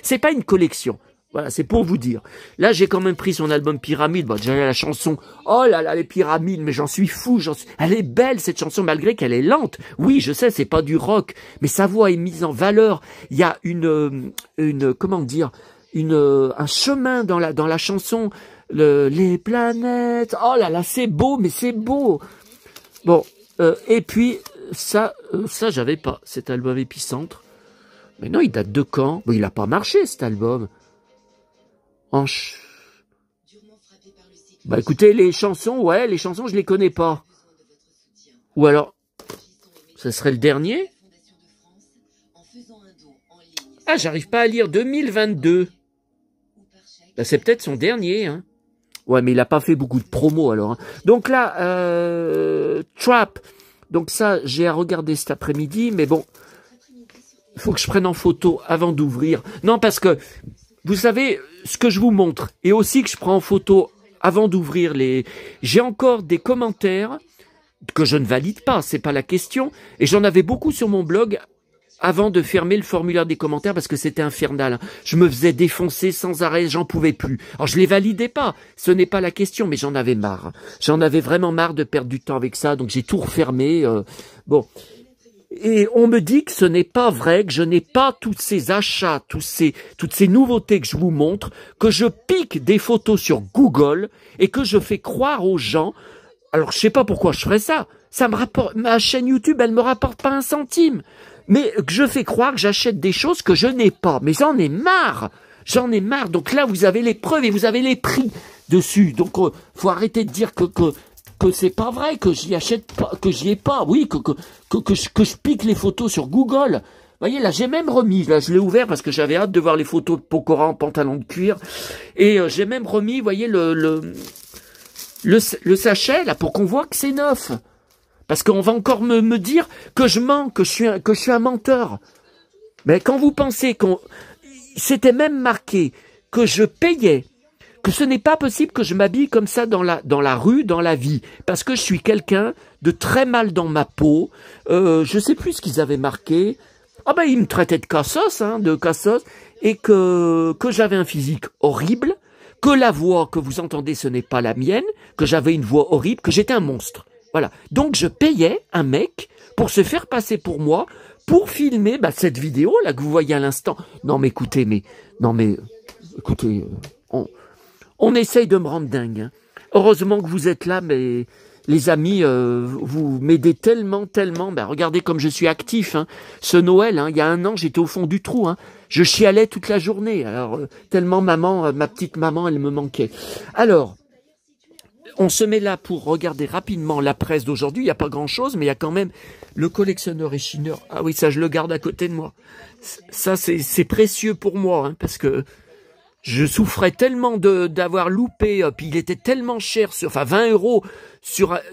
c'est pas une collection. Voilà, c'est pour vous dire. Là, j'ai quand même pris son album Pyramide. Bon, déjà, la chanson, oh là là, les pyramides, mais j'en suis fou. Elle est belle, cette chanson, malgré qu'elle est lente. Oui, je sais, c'est pas du rock, mais sa voix est mise en valeur. Il y a comment dire, un chemin dans la chanson. Les planètes. Oh là là, c'est beau, mais c'est beau. Bon, et puis, ça, j'avais pas, cet album Épicentre. Mais non, il date de quand? Bon, il a pas marché, cet album. Bah écoutez, les chansons, je les connais pas. Ou alors, ça serait le dernier? Ah, j'arrive pas à lire 2022. Bah, c'est peut-être son dernier, hein. Ouais, mais il a pas fait beaucoup de promos alors. Hein. Donc là, Trap. Donc ça, j'ai à regarder cet après-midi, mais bon, il faut que je prenne en photo avant d'ouvrir. Non, parce que vous savez, ce que je vous montre, et aussi que je prends en photo avant d'ouvrir les... J'ai encore des commentaires que je ne valide pas, c'est pas la question. Et j'en avais beaucoup sur mon blog avant de fermer le formulaire des commentaires parce que c'était infernal. Hein. Je me faisais défoncer sans arrêt, j'en pouvais plus. Alors je les validais pas, ce n'est pas la question, mais j'en avais marre. J'en avais vraiment marre de perdre du temps avec ça, donc j'ai tout refermé. Bon. Et on me dit que ce n'est pas vrai, que je n'ai pas tous ces achats, toutes ces nouveautés que je vous montre, que je pique des photos sur Google et que je fais croire aux gens. Alors je sais pas pourquoi je ferais ça. Ça me rapporte, ma chaîne YouTube, elle me rapporte pas un centime. Mais que je fais croire que j'achète des choses que je n'ai pas. Mais j'en ai marre. J'en ai marre. Donc là, vous avez les preuves et vous avez les prix dessus. Donc, faut arrêter de dire que c'est pas vrai, que j'y achète pas, que j'y ai pas. Oui, que je pique les photos sur Google. Vous voyez, là, j'ai même remis. Là, je l'ai ouvert parce que j'avais hâte de voir les photos de Pokora en pantalon de cuir. Et j'ai même remis, vous voyez, le sachet, là, pour qu'on voit que c'est neuf. Parce qu'on va encore me dire que je mens, que je suis un menteur. Mais quand vous pensez c'était même marqué que je payais, que ce n'est pas possible que je m'habille comme ça dans la rue, dans la vie, parce que je suis quelqu'un de très mal dans ma peau. Je sais plus ce qu'ils avaient marqué. Ah ben ils me traitaient de cassos, et que j'avais un physique horrible, que la voix que vous entendez ce n'est pas la mienne, que j'avais une voix horrible, que j'étais un monstre. Voilà. Donc je payais un mec pour se faire passer pour moi, pour filmer cette vidéo là que vous voyez à l'instant. Non mais écoutez, écoutez, on essaye de me rendre dingue. Hein. Heureusement que vous êtes là, mais les amis, vous m'aidez tellement. Regardez comme je suis actif. Hein. Ce Noël, il y a 1 an, j'étais au fond du trou. Hein. Je chialais toute la journée. Alors tellement ma petite maman, elle me manquait. Alors, on se met là pour regarder rapidement la presse d'aujourd'hui. Il n'y a pas grand-chose, mais il y a quand même le collectionneur et chineur. Ah oui, ça, je le garde à côté de moi. Ça, c'est précieux pour moi, hein, parce que je souffrais tellement d'avoir loupé, puis il était tellement cher, 20 €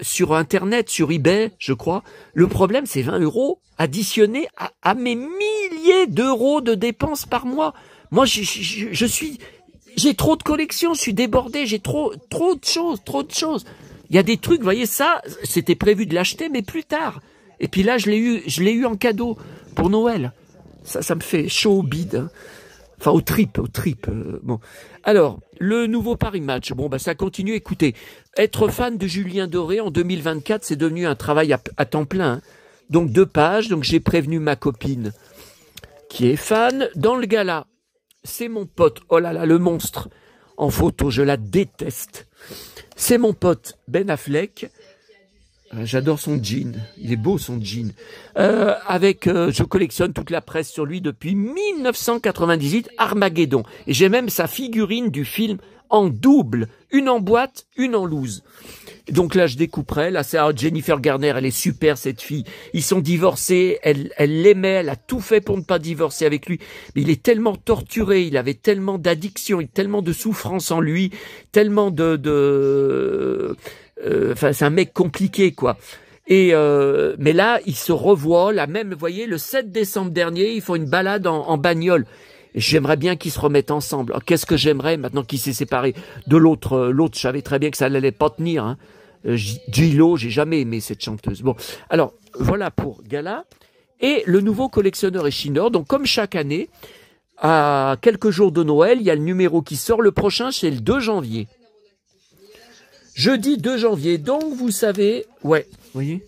sur Internet, sur eBay, je crois. Le problème, c'est 20 € additionnés à mes milliers d'euros de dépenses par mois. Moi, j'ai trop de collections, je suis débordé, j'ai trop de choses. Il y a des trucs, vous voyez, ça, c'était prévu de l'acheter, mais plus tard. Et puis là, je l'ai eu en cadeau pour Noël. Ça me fait chaud au bide. Hein. Enfin, au trip. Bon. Alors, le nouveau Paris Match. Bon, ça continue. Écoutez, être fan de Julien Doré en 2024, c'est devenu un travail à temps plein. Hein. Donc, 2 pages. Donc, j'ai prévenu ma copine qui est fan. Dans le gala, c'est mon pote. Oh là là, le monstre. En photo, je la déteste. C'est mon pote Ben Affleck. J'adore son jean, il est beau son jean. Je collectionne toute la presse sur lui depuis 1998, Armageddon. Et j'ai même sa figurine du film en double, une en boîte, une en loose. Donc là, je découperai. Là, c'est Jennifer Garner, elle est super cette fille. Ils sont divorcés, elle l'aimait, elle a tout fait pour ne pas divorcer avec lui. Mais il est tellement torturé, il avait tellement d'addiction, tellement de souffrance en lui, tellement c'est un mec compliqué, quoi. Et mais là, ils se revoient, vous voyez, le 7 décembre dernier, ils font une balade en bagnole. Et j'aimerais bien qu'ils se remettent ensemble. Alors, qu'est-ce que j'aimerais maintenant qu'ils s'est séparé de l'autre. L'autre, je savais très bien que ça n'allait pas tenir. Hein. J-Lo, j'ai jamais aimé cette chanteuse. Bon, alors voilà pour Gala. Et le nouveau collectionneur et chineur. Donc, comme chaque année, à quelques jours de Noël, il y a le numéro qui sort. Le prochain, c'est le 2 janvier. Jeudi 2 janvier. Donc, vous savez... Ouais, vous voyez ?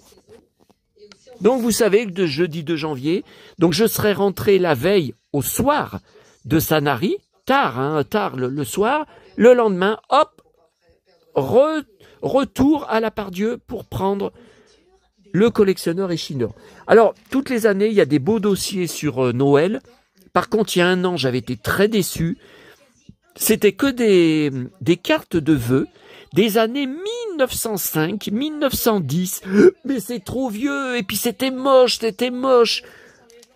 Donc, vous savez que de jeudi 2 janvier, donc je serai rentré la veille au soir de Sanary, tard le soir. Le lendemain, hop, retour à la Pardieu pour prendre le collectionneur et chineur. Alors, toutes les années, il y a des beaux dossiers sur Noël. Par contre, il y a 1 an, j'avais été très déçu. C'était que des cartes de vœux des années 1905, 1910. Mais c'est trop vieux, et puis c'était moche.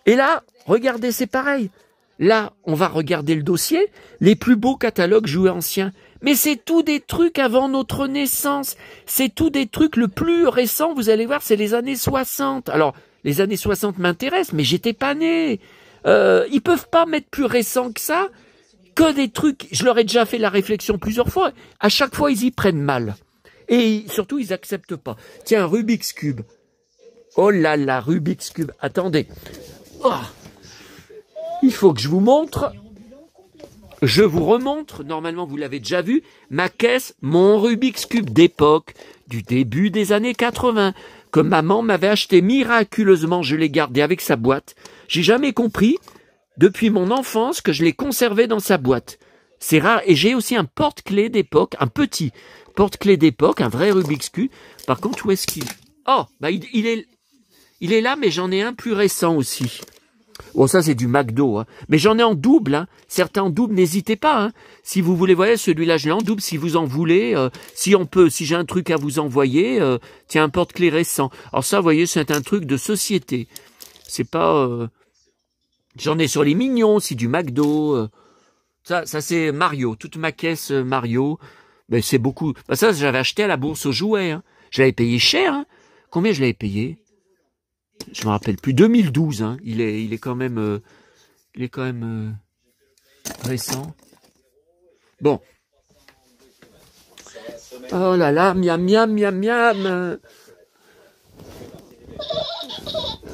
Et là, regardez, c'est pareil. Là, on va regarder le dossier, les plus beaux catalogues jouets anciens. Mais c'est tout des trucs avant notre naissance. C'est tout des trucs le plus récent, vous allez voir, c'est les années 60. Alors, les années 60 m'intéressent, mais j'étais pas né. Ils peuvent pas mettre plus récent que ça. Que des trucs, je leur ai déjà fait la réflexion plusieurs fois, à chaque fois ils y prennent mal. Et surtout ils acceptent pas. Tiens, Rubik's Cube. Oh là là, Rubik's Cube. Attendez. Oh. Il faut que je vous montre. Je vous remontre, normalement vous l'avez déjà vu, ma caisse, mon Rubik's Cube d'époque, du début des années 80, que maman m'avait acheté miraculeusement, je l'ai gardé avec sa boîte. J'ai jamais compris. Depuis mon enfance que je l'ai conservé dans sa boîte. C'est rare. Et j'ai aussi un porte-clés d'époque, un petit porte-clés d'époque, un vrai Rubik's Cube. Par contre, où est-ce qu'il... Oh, il est là, mais j'en ai un plus récent aussi. Bon, ça, c'est du McDo. Hein. Mais j'en ai en double. Hein. Certains en double, n'hésitez pas. Hein. Si vous voulez, voyez, celui-là, je l'ai en double. Si vous en voulez, si j'ai un truc à vous envoyer, tiens, un porte-clés récent. Alors ça, vous voyez, c'est un truc de société. C'est pas... J'en ai sur les mignons, c'est du McDo. Ça c'est Mario. Toute ma caisse Mario. Ben, c'est beaucoup. Ben, ça, j'avais acheté à la bourse aux jouets. Hein. Je l'avais payé cher. Hein. Combien je l'avais payé? Je me rappelle plus. 2012. Hein. Il est quand même récent. Bon. Oh là là, miam miam miam miam.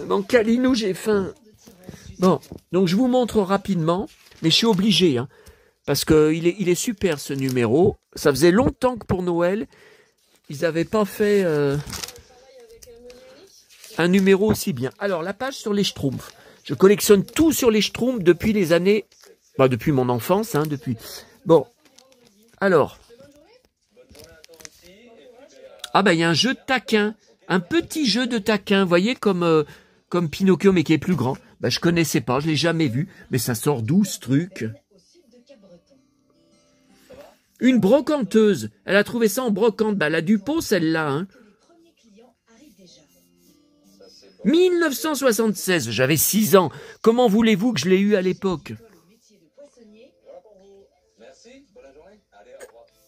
Mon Calinou, j'ai faim. Bon, donc je vous montre rapidement, mais je suis obligé, hein, parce que il est super ce numéro. Ça faisait longtemps que pour Noël, ils n'avaient pas fait... un numéro aussi bien. Alors, la page sur les Schtroumpfs. Je collectionne tout sur les Schtroumpfs depuis les années... Bah, depuis mon enfance, hein, depuis... Bon, alors... Ah bah, il y a un jeu de taquin. Un petit jeu de taquin, vous voyez, comme Pinocchio, mais qui est plus grand. Bah, je connaissais pas, je l'ai jamais vu. Mais ça sort d'où, ce truc? Une brocanteuse. Elle a trouvé ça en brocante. Bah, elle a du pot, celle-là, hein. 1976, j'avais 6 ans. Comment voulez-vous que je l'ai eu à l'époque?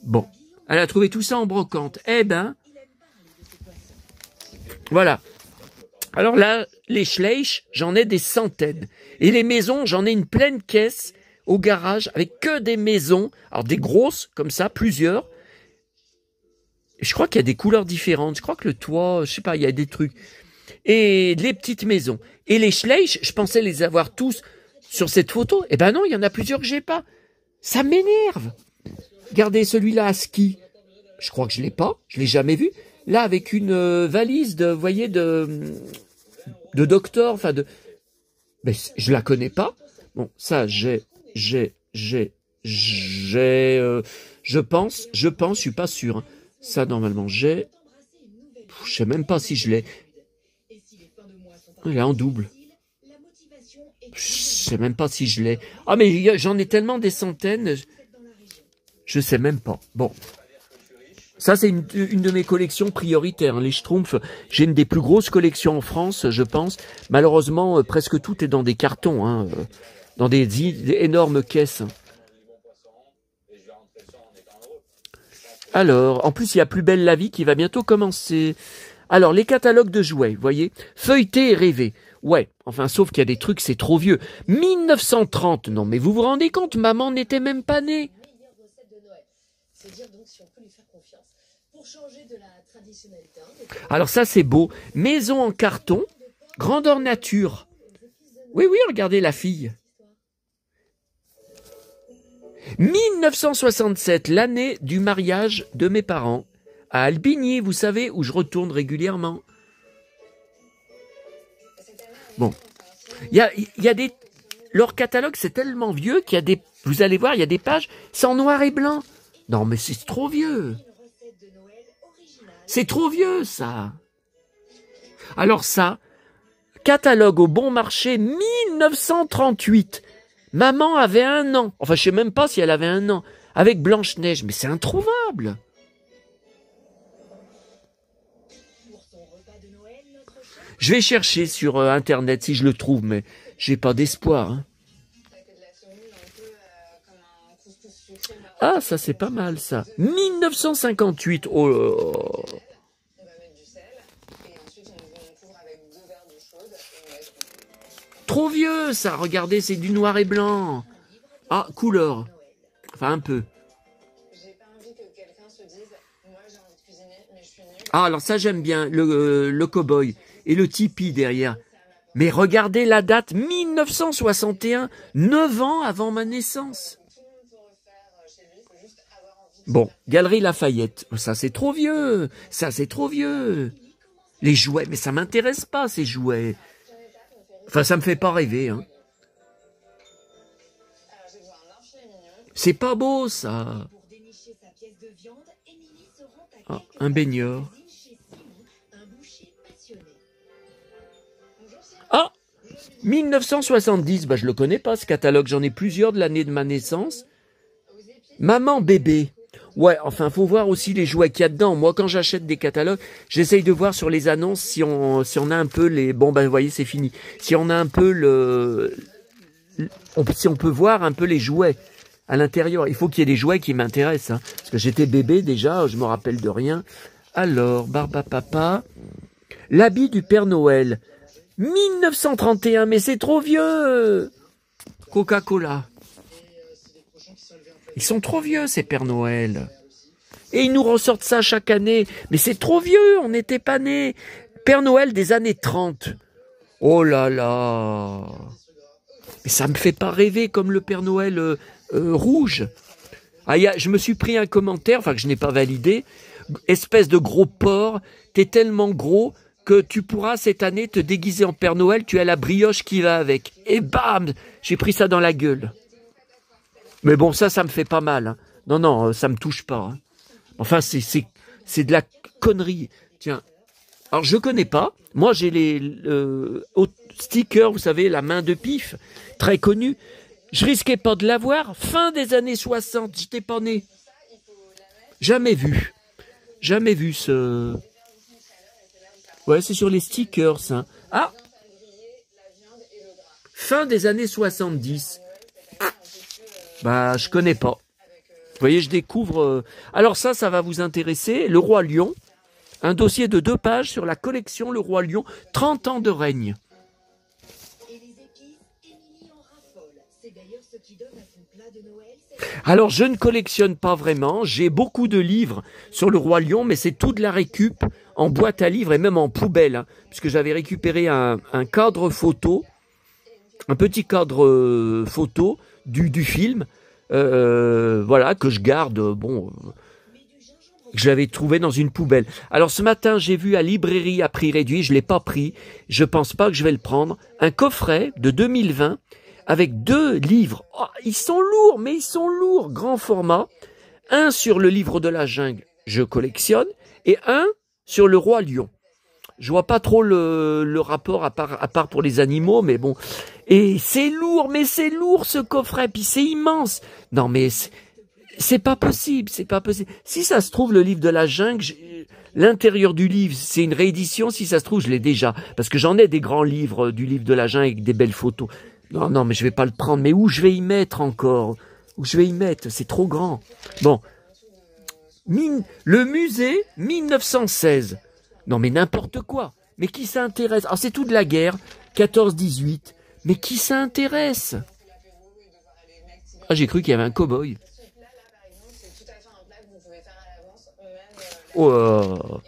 Bon, elle a trouvé tout ça en brocante. Eh ben, voilà. Alors là, les Schleich, j'en ai des centaines. Et les maisons, j'en ai une pleine caisse au garage avec que des maisons. Alors des grosses, comme ça, plusieurs. Et je crois qu'il y a des couleurs différentes. Je crois que le toit, je sais pas, il y a des trucs. Et les petites maisons. Et les Schleich, je pensais les avoir tous sur cette photo. Eh ben non, il y en a plusieurs que j'ai pas. Ça m'énerve. Regardez celui-là à ski. Je crois que je l'ai pas. Je l'ai jamais vu. Là, avec une valise de, vous voyez, de docteur, enfin de... Mais je la connais pas. Bon, ça, je pense, je suis pas sûr. Hein. Ça, normalement, je sais même pas si je l'ai. Il est en double. Je sais même pas si je l'ai. Ah, mais j'en ai tellement des centaines. Je sais même pas. Bon. Ça, c'est une de mes collections prioritaires. Hein. Les Schtroumpfs, j'ai une des plus grosses collections en France, je pense. Malheureusement, presque tout est dans des cartons, hein, dans des énormes caisses. Alors, en plus, il y a Plus belle la vie qui va bientôt commencer. Alors, les catalogues de jouets, vous voyez, feuilleter et rêver. Ouais, enfin, sauf qu'il y a des trucs, c'est trop vieux. 1930, non, mais vous vous rendez compte, maman n'était même pas née. Alors ça, c'est beau. Maison en carton, grandeur nature. Oui, oui, regardez la fille. 1967, l'année du mariage de mes parents. À Albigny, vous savez, où je retourne régulièrement. Bon. Il y a des... Leur catalogue, c'est tellement vieux qu'il y a des... Vous allez voir, il y a des pages, c'est en noir et blanc. Non, mais c'est trop vieux. C'est trop vieux, ça. Alors ça, catalogue au bon marché 1938. Maman avait 1 an. Enfin, je sais même pas si elle avait 1 an. Avec Blanche-Neige, mais c'est introuvable. Je vais chercher sur Internet si je le trouve, mais j'ai pas d'espoir. Hein. Ah, ça c'est pas mal, ça. 1958. Oh là là. Trop vieux, ça. Regardez, c'est du noir et blanc. Ah, couleur. Enfin, un peu. Ah, alors ça, j'aime bien. Le cow-boy. Et le tipi derrière. Mais regardez la date. 1961. 9 ans avant ma naissance. Bon, Galerie Lafayette. Ça, c'est trop vieux. Ça, c'est trop vieux. Les jouets. Mais ça m'intéresse pas, ces jouets. Enfin, ça me fait pas rêver, hein. C'est pas beau, ça. Ah, un baigneur. Ah, 1970, bah je le connais pas, ce catalogue. J'en ai plusieurs de l'année de ma naissance. Maman bébé. Ouais, enfin, faut voir aussi les jouets qu'il y a dedans. Moi, quand j'achète des catalogues, j'essaye de voir sur les annonces si on a un peu les... Bon, ben, vous voyez, c'est fini. Si on a un peu si on peut voir un peu les jouets à l'intérieur. Il faut qu'il y ait des jouets qui m'intéressent. Hein, parce que j'étais bébé déjà, je me rappelle de rien. Alors, Barbapapa. L'habit du Père Noël. 1931, mais c'est trop vieux. Coca-Cola. Ils sont trop vieux, ces Pères Noël. Et ils nous ressortent ça chaque année. Mais c'est trop vieux, on n'était pas nés. Père Noël des années 30. Oh là là. Mais ça me fait pas rêver comme le Père Noël rouge. Ah, je me suis pris un commentaire, enfin que je n'ai pas validé. Espèce de gros porc, t'es tellement gros que tu pourras cette année te déguiser en Père Noël, tu as la brioche qui va avec. Et bam, j'ai pris ça dans la gueule. Mais bon, ça me fait pas mal. Hein. Non, ça me touche pas. Hein. Enfin, c'est de la connerie. Tiens, alors je connais pas. Moi, j'ai les stickers, vous savez, la main de pif, très connu. Je risquais pas de l'avoir. Fin des années 60, j'étais pas né. Jamais vu ce... Ouais, c'est sur les stickers. Hein. Ah, fin des années 70. Bah, je connais pas. Vous voyez, je découvre... Alors ça va vous intéresser. Le Roi Lion. Un dossier de 2 pages sur la collection Le Roi Lion. 30 ans de règne. Alors, je ne collectionne pas vraiment. J'ai beaucoup de livres sur le Roi Lion, mais c'est tout de la récup en boîte à livres et même en poubelle. Hein, puisque j'avais récupéré un cadre photo, un petit cadre photo du film, voilà, que je garde, que j'avais trouvé dans une poubelle. Alors, ce matin, j'ai vu à librairie à prix réduit, je ne l'ai pas pris, je pense pas que je vais le prendre, un coffret de 2020, avec 2 livres. Oh, ils sont lourds, mais ils sont lourds. Grand format. Un sur le livre de la jungle, je collectionne. Et un sur le Roi Lion. Je vois pas trop le rapport à part pour les animaux, mais bon. Et c'est lourd, mais c'est lourd ce coffret. Puis c'est immense. Non, mais c'est pas possible, c'est pas possible. Si ça se trouve, le livre de la jungle, l'intérieur du livre, c'est une réédition. Si ça se trouve, je l'ai déjà. Parce que j'en ai des grands livres du livre de la jungle avec des belles photos. Non, mais je vais pas le prendre. Mais où je vais y mettre encore? Où je vais y mettre? C'est trop grand. Bon. Le musée 1916. Non, mais n'importe quoi. Mais qui s'intéresse? Ah, c'est tout de la guerre. 14-18. Mais qui s'intéresse? Ah, j'ai cru qu'il y avait un cow-boy. Oh.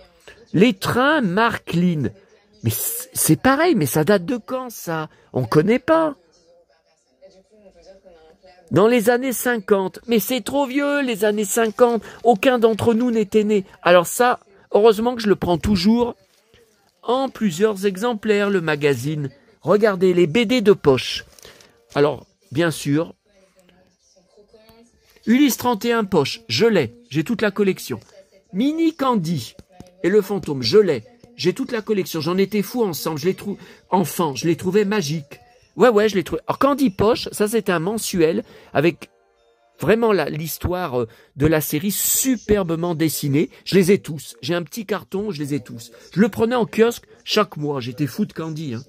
Les trains Marklin. Mais c'est pareil, mais ça date de quand, ça? On connaît pas. Dans les années 50. Mais c'est trop vieux, les années 50. Aucun d'entre nous n'était né. Alors ça, heureusement que je le prends toujours en plusieurs exemplaires, le magazine. Regardez, les BD de poche. Alors, bien sûr, Ulysse 31 poche, je l'ai. J'ai toute la collection. Mini Candy et le fantôme, je l'ai. J'ai toute la collection. J'en étais fou ensemble. Je les trouve enfant. Je les trouvais magiques. Ouais, je l'ai trouvé. Alors, Candy Poche, ça c'est un mensuel avec vraiment l'histoire de la série superbement dessinée. Je les ai tous. J'ai un petit carton, je les ai tous. Je le prenais en kiosque chaque mois. J'étais fou de Candy. Hein.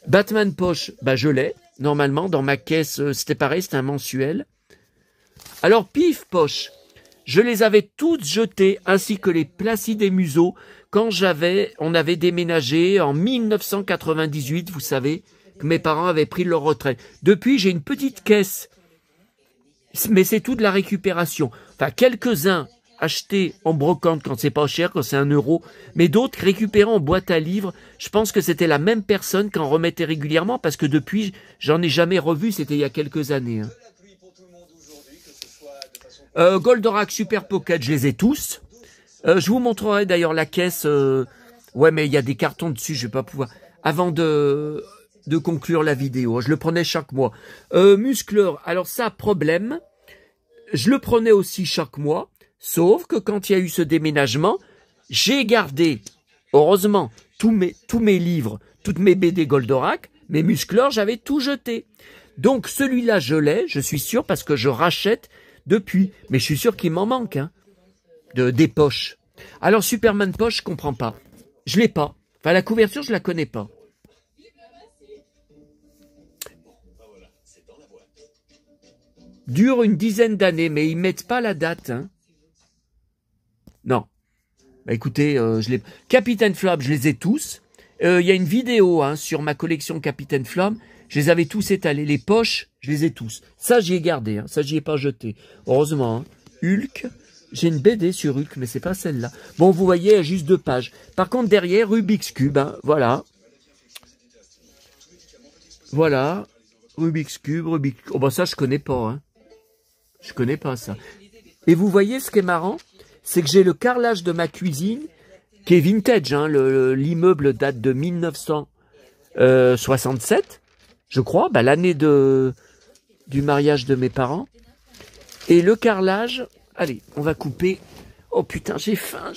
Batman Poche, bah je l'ai. Normalement, dans ma caisse, c'était pareil, c'était un mensuel. Alors, Pif Poche, je les avais toutes jetées, ainsi que les Placide et Museau, quand on avait déménagé en 1998, vous savez, que mes parents avaient pris leur retraite. Depuis, j'ai une petite caisse, mais c'est tout de la récupération. Enfin, quelques-uns achetés en brocante quand c'est pas cher, quand c'est 1 €, mais d'autres récupérés en boîte à livres. Je pense que c'était la même personne qui en remettait régulièrement, parce que depuis, j'en ai jamais revu, c'était il y a quelques années. Hein. Goldorak Super Pocket, je les ai tous. Je vous montrerai d'ailleurs la caisse. Ouais, mais il y a des cartons dessus, je vais pas pouvoir. Avant de conclure la vidéo, je le prenais chaque mois. Muscleur, alors ça, problème. Je le prenais aussi chaque mois, sauf que quand il y a eu ce déménagement, j'ai gardé, heureusement, tous mes livres, toutes mes BD Goldorak, mes Muscleurs, j'avais tout jeté. Donc celui-là, je l'ai, je suis sûr, parce que je rachète depuis. Mais je suis sûr qu'il m'en manque, hein, des poches. Alors Superman Poche, je comprends pas. Je l'ai pas. Enfin, la couverture, je la connais pas. Dure une dizaine d'années, mais ils mettent pas la date. Hein. Non. Bah écoutez, Capitaine Flamme, je les ai tous. Il y a une vidéo sur ma collection Capitaine Flamme. Je les avais tous étalés. Les poches, je les ai tous. Ça, j'y ai gardé. Hein. Ça, j'y ai pas jeté. Heureusement. Hein. Hulk. J'ai une BD sur Hulk, mais c'est pas celle-là. Bon, vous voyez, juste 2 pages. Par contre, derrière, Rubik's Cube. Hein. Voilà. Voilà. Rubik's Cube, Oh, bah ça, je connais pas. Hein. Je connais pas ça. Et vous voyez, ce qui est marrant, c'est que j'ai le carrelage de ma cuisine qui est vintage, hein, l'immeuble date de 1967, je crois, bah, l'année du mariage de mes parents. Et le carrelage, allez, on va couper. Oh putain, j'ai faim.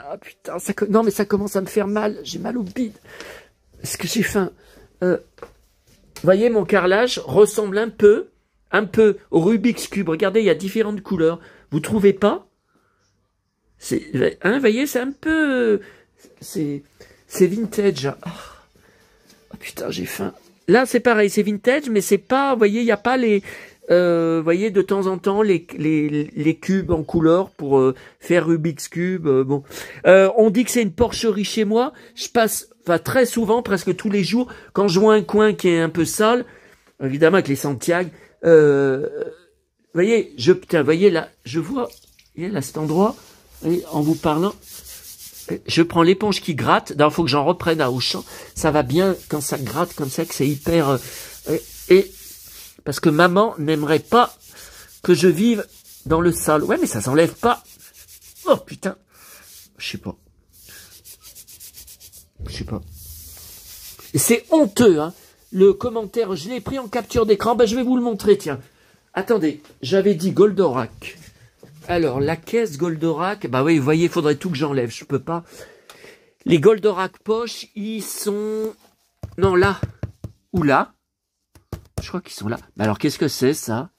Ah putain, non mais ça commence à me faire mal, j'ai mal au bide. Est-ce que j'ai faim? Voyez, mon carrelage ressemble un peu au Rubik's Cube. Regardez, il y a différentes couleurs. Vous trouvez pas? Hein, voyez, c'est un peu... C'est vintage. Oh putain, j'ai faim. Là, c'est pareil, c'est vintage, mais c'est pas... Vous voyez, il n'y a pas les... voyez, de temps en temps, les cubes en couleur pour faire Rubik's Cube. Bon, on dit que c'est une porcherie chez moi. Je passe... Enfin, très souvent, presque tous les jours, quand je vois un coin qui est un peu sale, évidemment avec les Santiago, voyez, voyez là, je vois, voyez là, cet endroit, voyez, en vous parlant, je prends l'éponge qui gratte. D'abord, il faut que j'en reprenne à Auchan. Ça va bien quand ça gratte comme ça, que c'est hyper... et parce que maman n'aimerait pas que je vive dans le sale. Ouais, mais ça s'enlève pas. Oh putain, je sais pas. Et c'est honteux, hein. Le commentaire, je l'ai pris en capture d'écran. Ben, je vais vous le montrer, tiens. Attendez, j'avais dit Goldorak. Alors, la caisse Goldorak, bah oui, vous voyez, il faudrait tout que j'enlève, je peux pas. Les Goldorak poche, ils sont... Non, là. Ou là. Je crois qu'ils sont là. Mais alors, qu'est-ce que c'est, ça?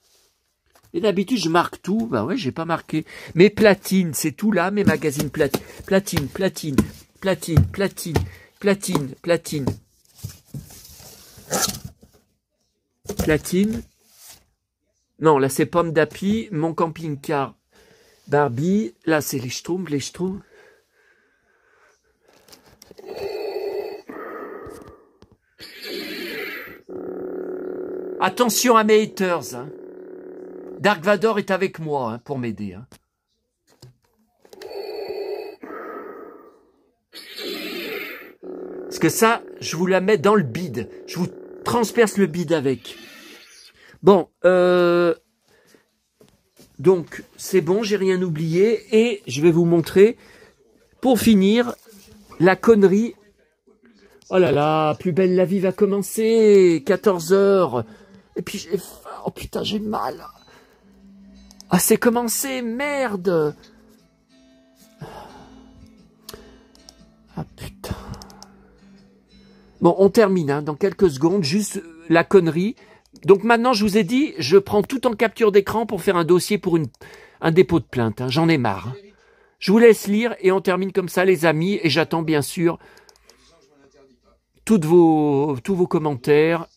Et d'habitude, je marque tout. Bah ouais, j'ai pas marqué. Mes platines, c'est tout là, mes magazines platine. Platine. Non, là, c'est Pomme d'Api, mon camping-car Barbie. Là, c'est les Schtroumpfs. Attention à mes haters, hein. Dark Vador est avec moi, hein, pour m'aider, hein. Parce que ça, je vous la mets dans le bide. Je vous transperce le bide avec. Bon, donc, c'est bon, j'ai rien oublié. Et je vais vous montrer, pour finir, la connerie. Oh là là, plus belle la vie va commencer. 14 h. Et puis j'ai faim. Oh putain, j'ai mal. Ah, c'est commencé, merde. Ah putain. Bon, on termine, hein, dans quelques secondes, juste la connerie. Donc maintenant, je vous ai dit, je prends tout en capture d'écran pour faire un dossier pour un dépôt de plainte. Hein. J'en ai marre. Hein. Je vous laisse lire et on termine comme ça, les amis. Et j'attends bien sûr tous vos commentaires.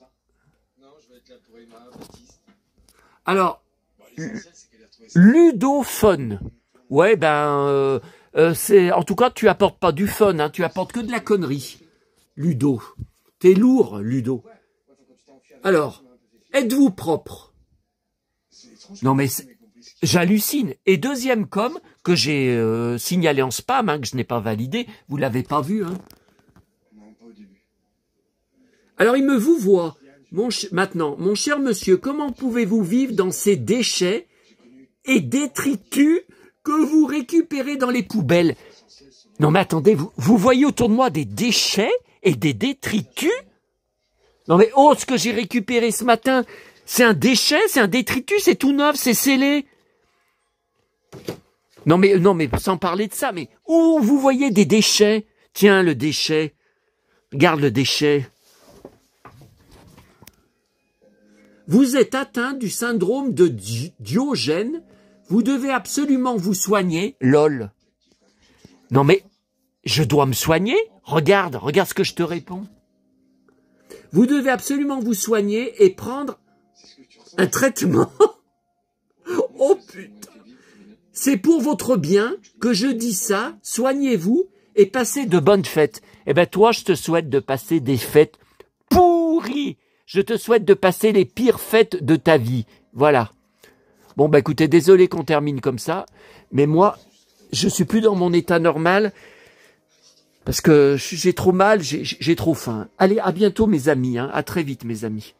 Alors, ludophone. Ouais, ben, en tout cas, tu apportes pas du fun, hein, tu apportes que de la connerie. Ludo. T'es lourd, Ludo. Alors, êtes-vous propre? Non, mais j'hallucine. Et deuxième com, que j'ai signalé en spam, hein, que je n'ai pas validé, vous l'avez pas vu, hein. Alors, il me vous voit. Maintenant, mon cher monsieur, comment pouvez-vous vivre dans ces déchets et détritus que vous récupérez dans les poubelles? Non, mais attendez, vous voyez autour de moi des déchets et des détritus? Non, mais oh, ce que j'ai récupéré ce matin, c'est un déchet, c'est un détritus, c'est tout neuf, c'est scellé. Non, mais sans parler de ça, mais où vous voyez des déchets? Tiens, le déchet. Regarde le déchet. Vous êtes atteint du syndrome de Diogène. Vous devez absolument vous soigner. LOL. Non mais, je dois me soigner? Regarde ce que je te réponds. Vous devez absolument vous soigner et prendre un traitement. Oh putain. C'est pour votre bien que je dis ça. Soignez-vous et passez de bonnes fêtes. Eh ben toi, je te souhaite de passer des fêtes pourries. Je te souhaite de passer les pires fêtes de ta vie. Voilà. Bon, bah écoutez, désolé qu'on termine comme ça, mais moi, je suis plus dans mon état normal parce que j'ai trop mal, j'ai trop faim. Allez, à bientôt mes amis, hein. À très vite mes amis.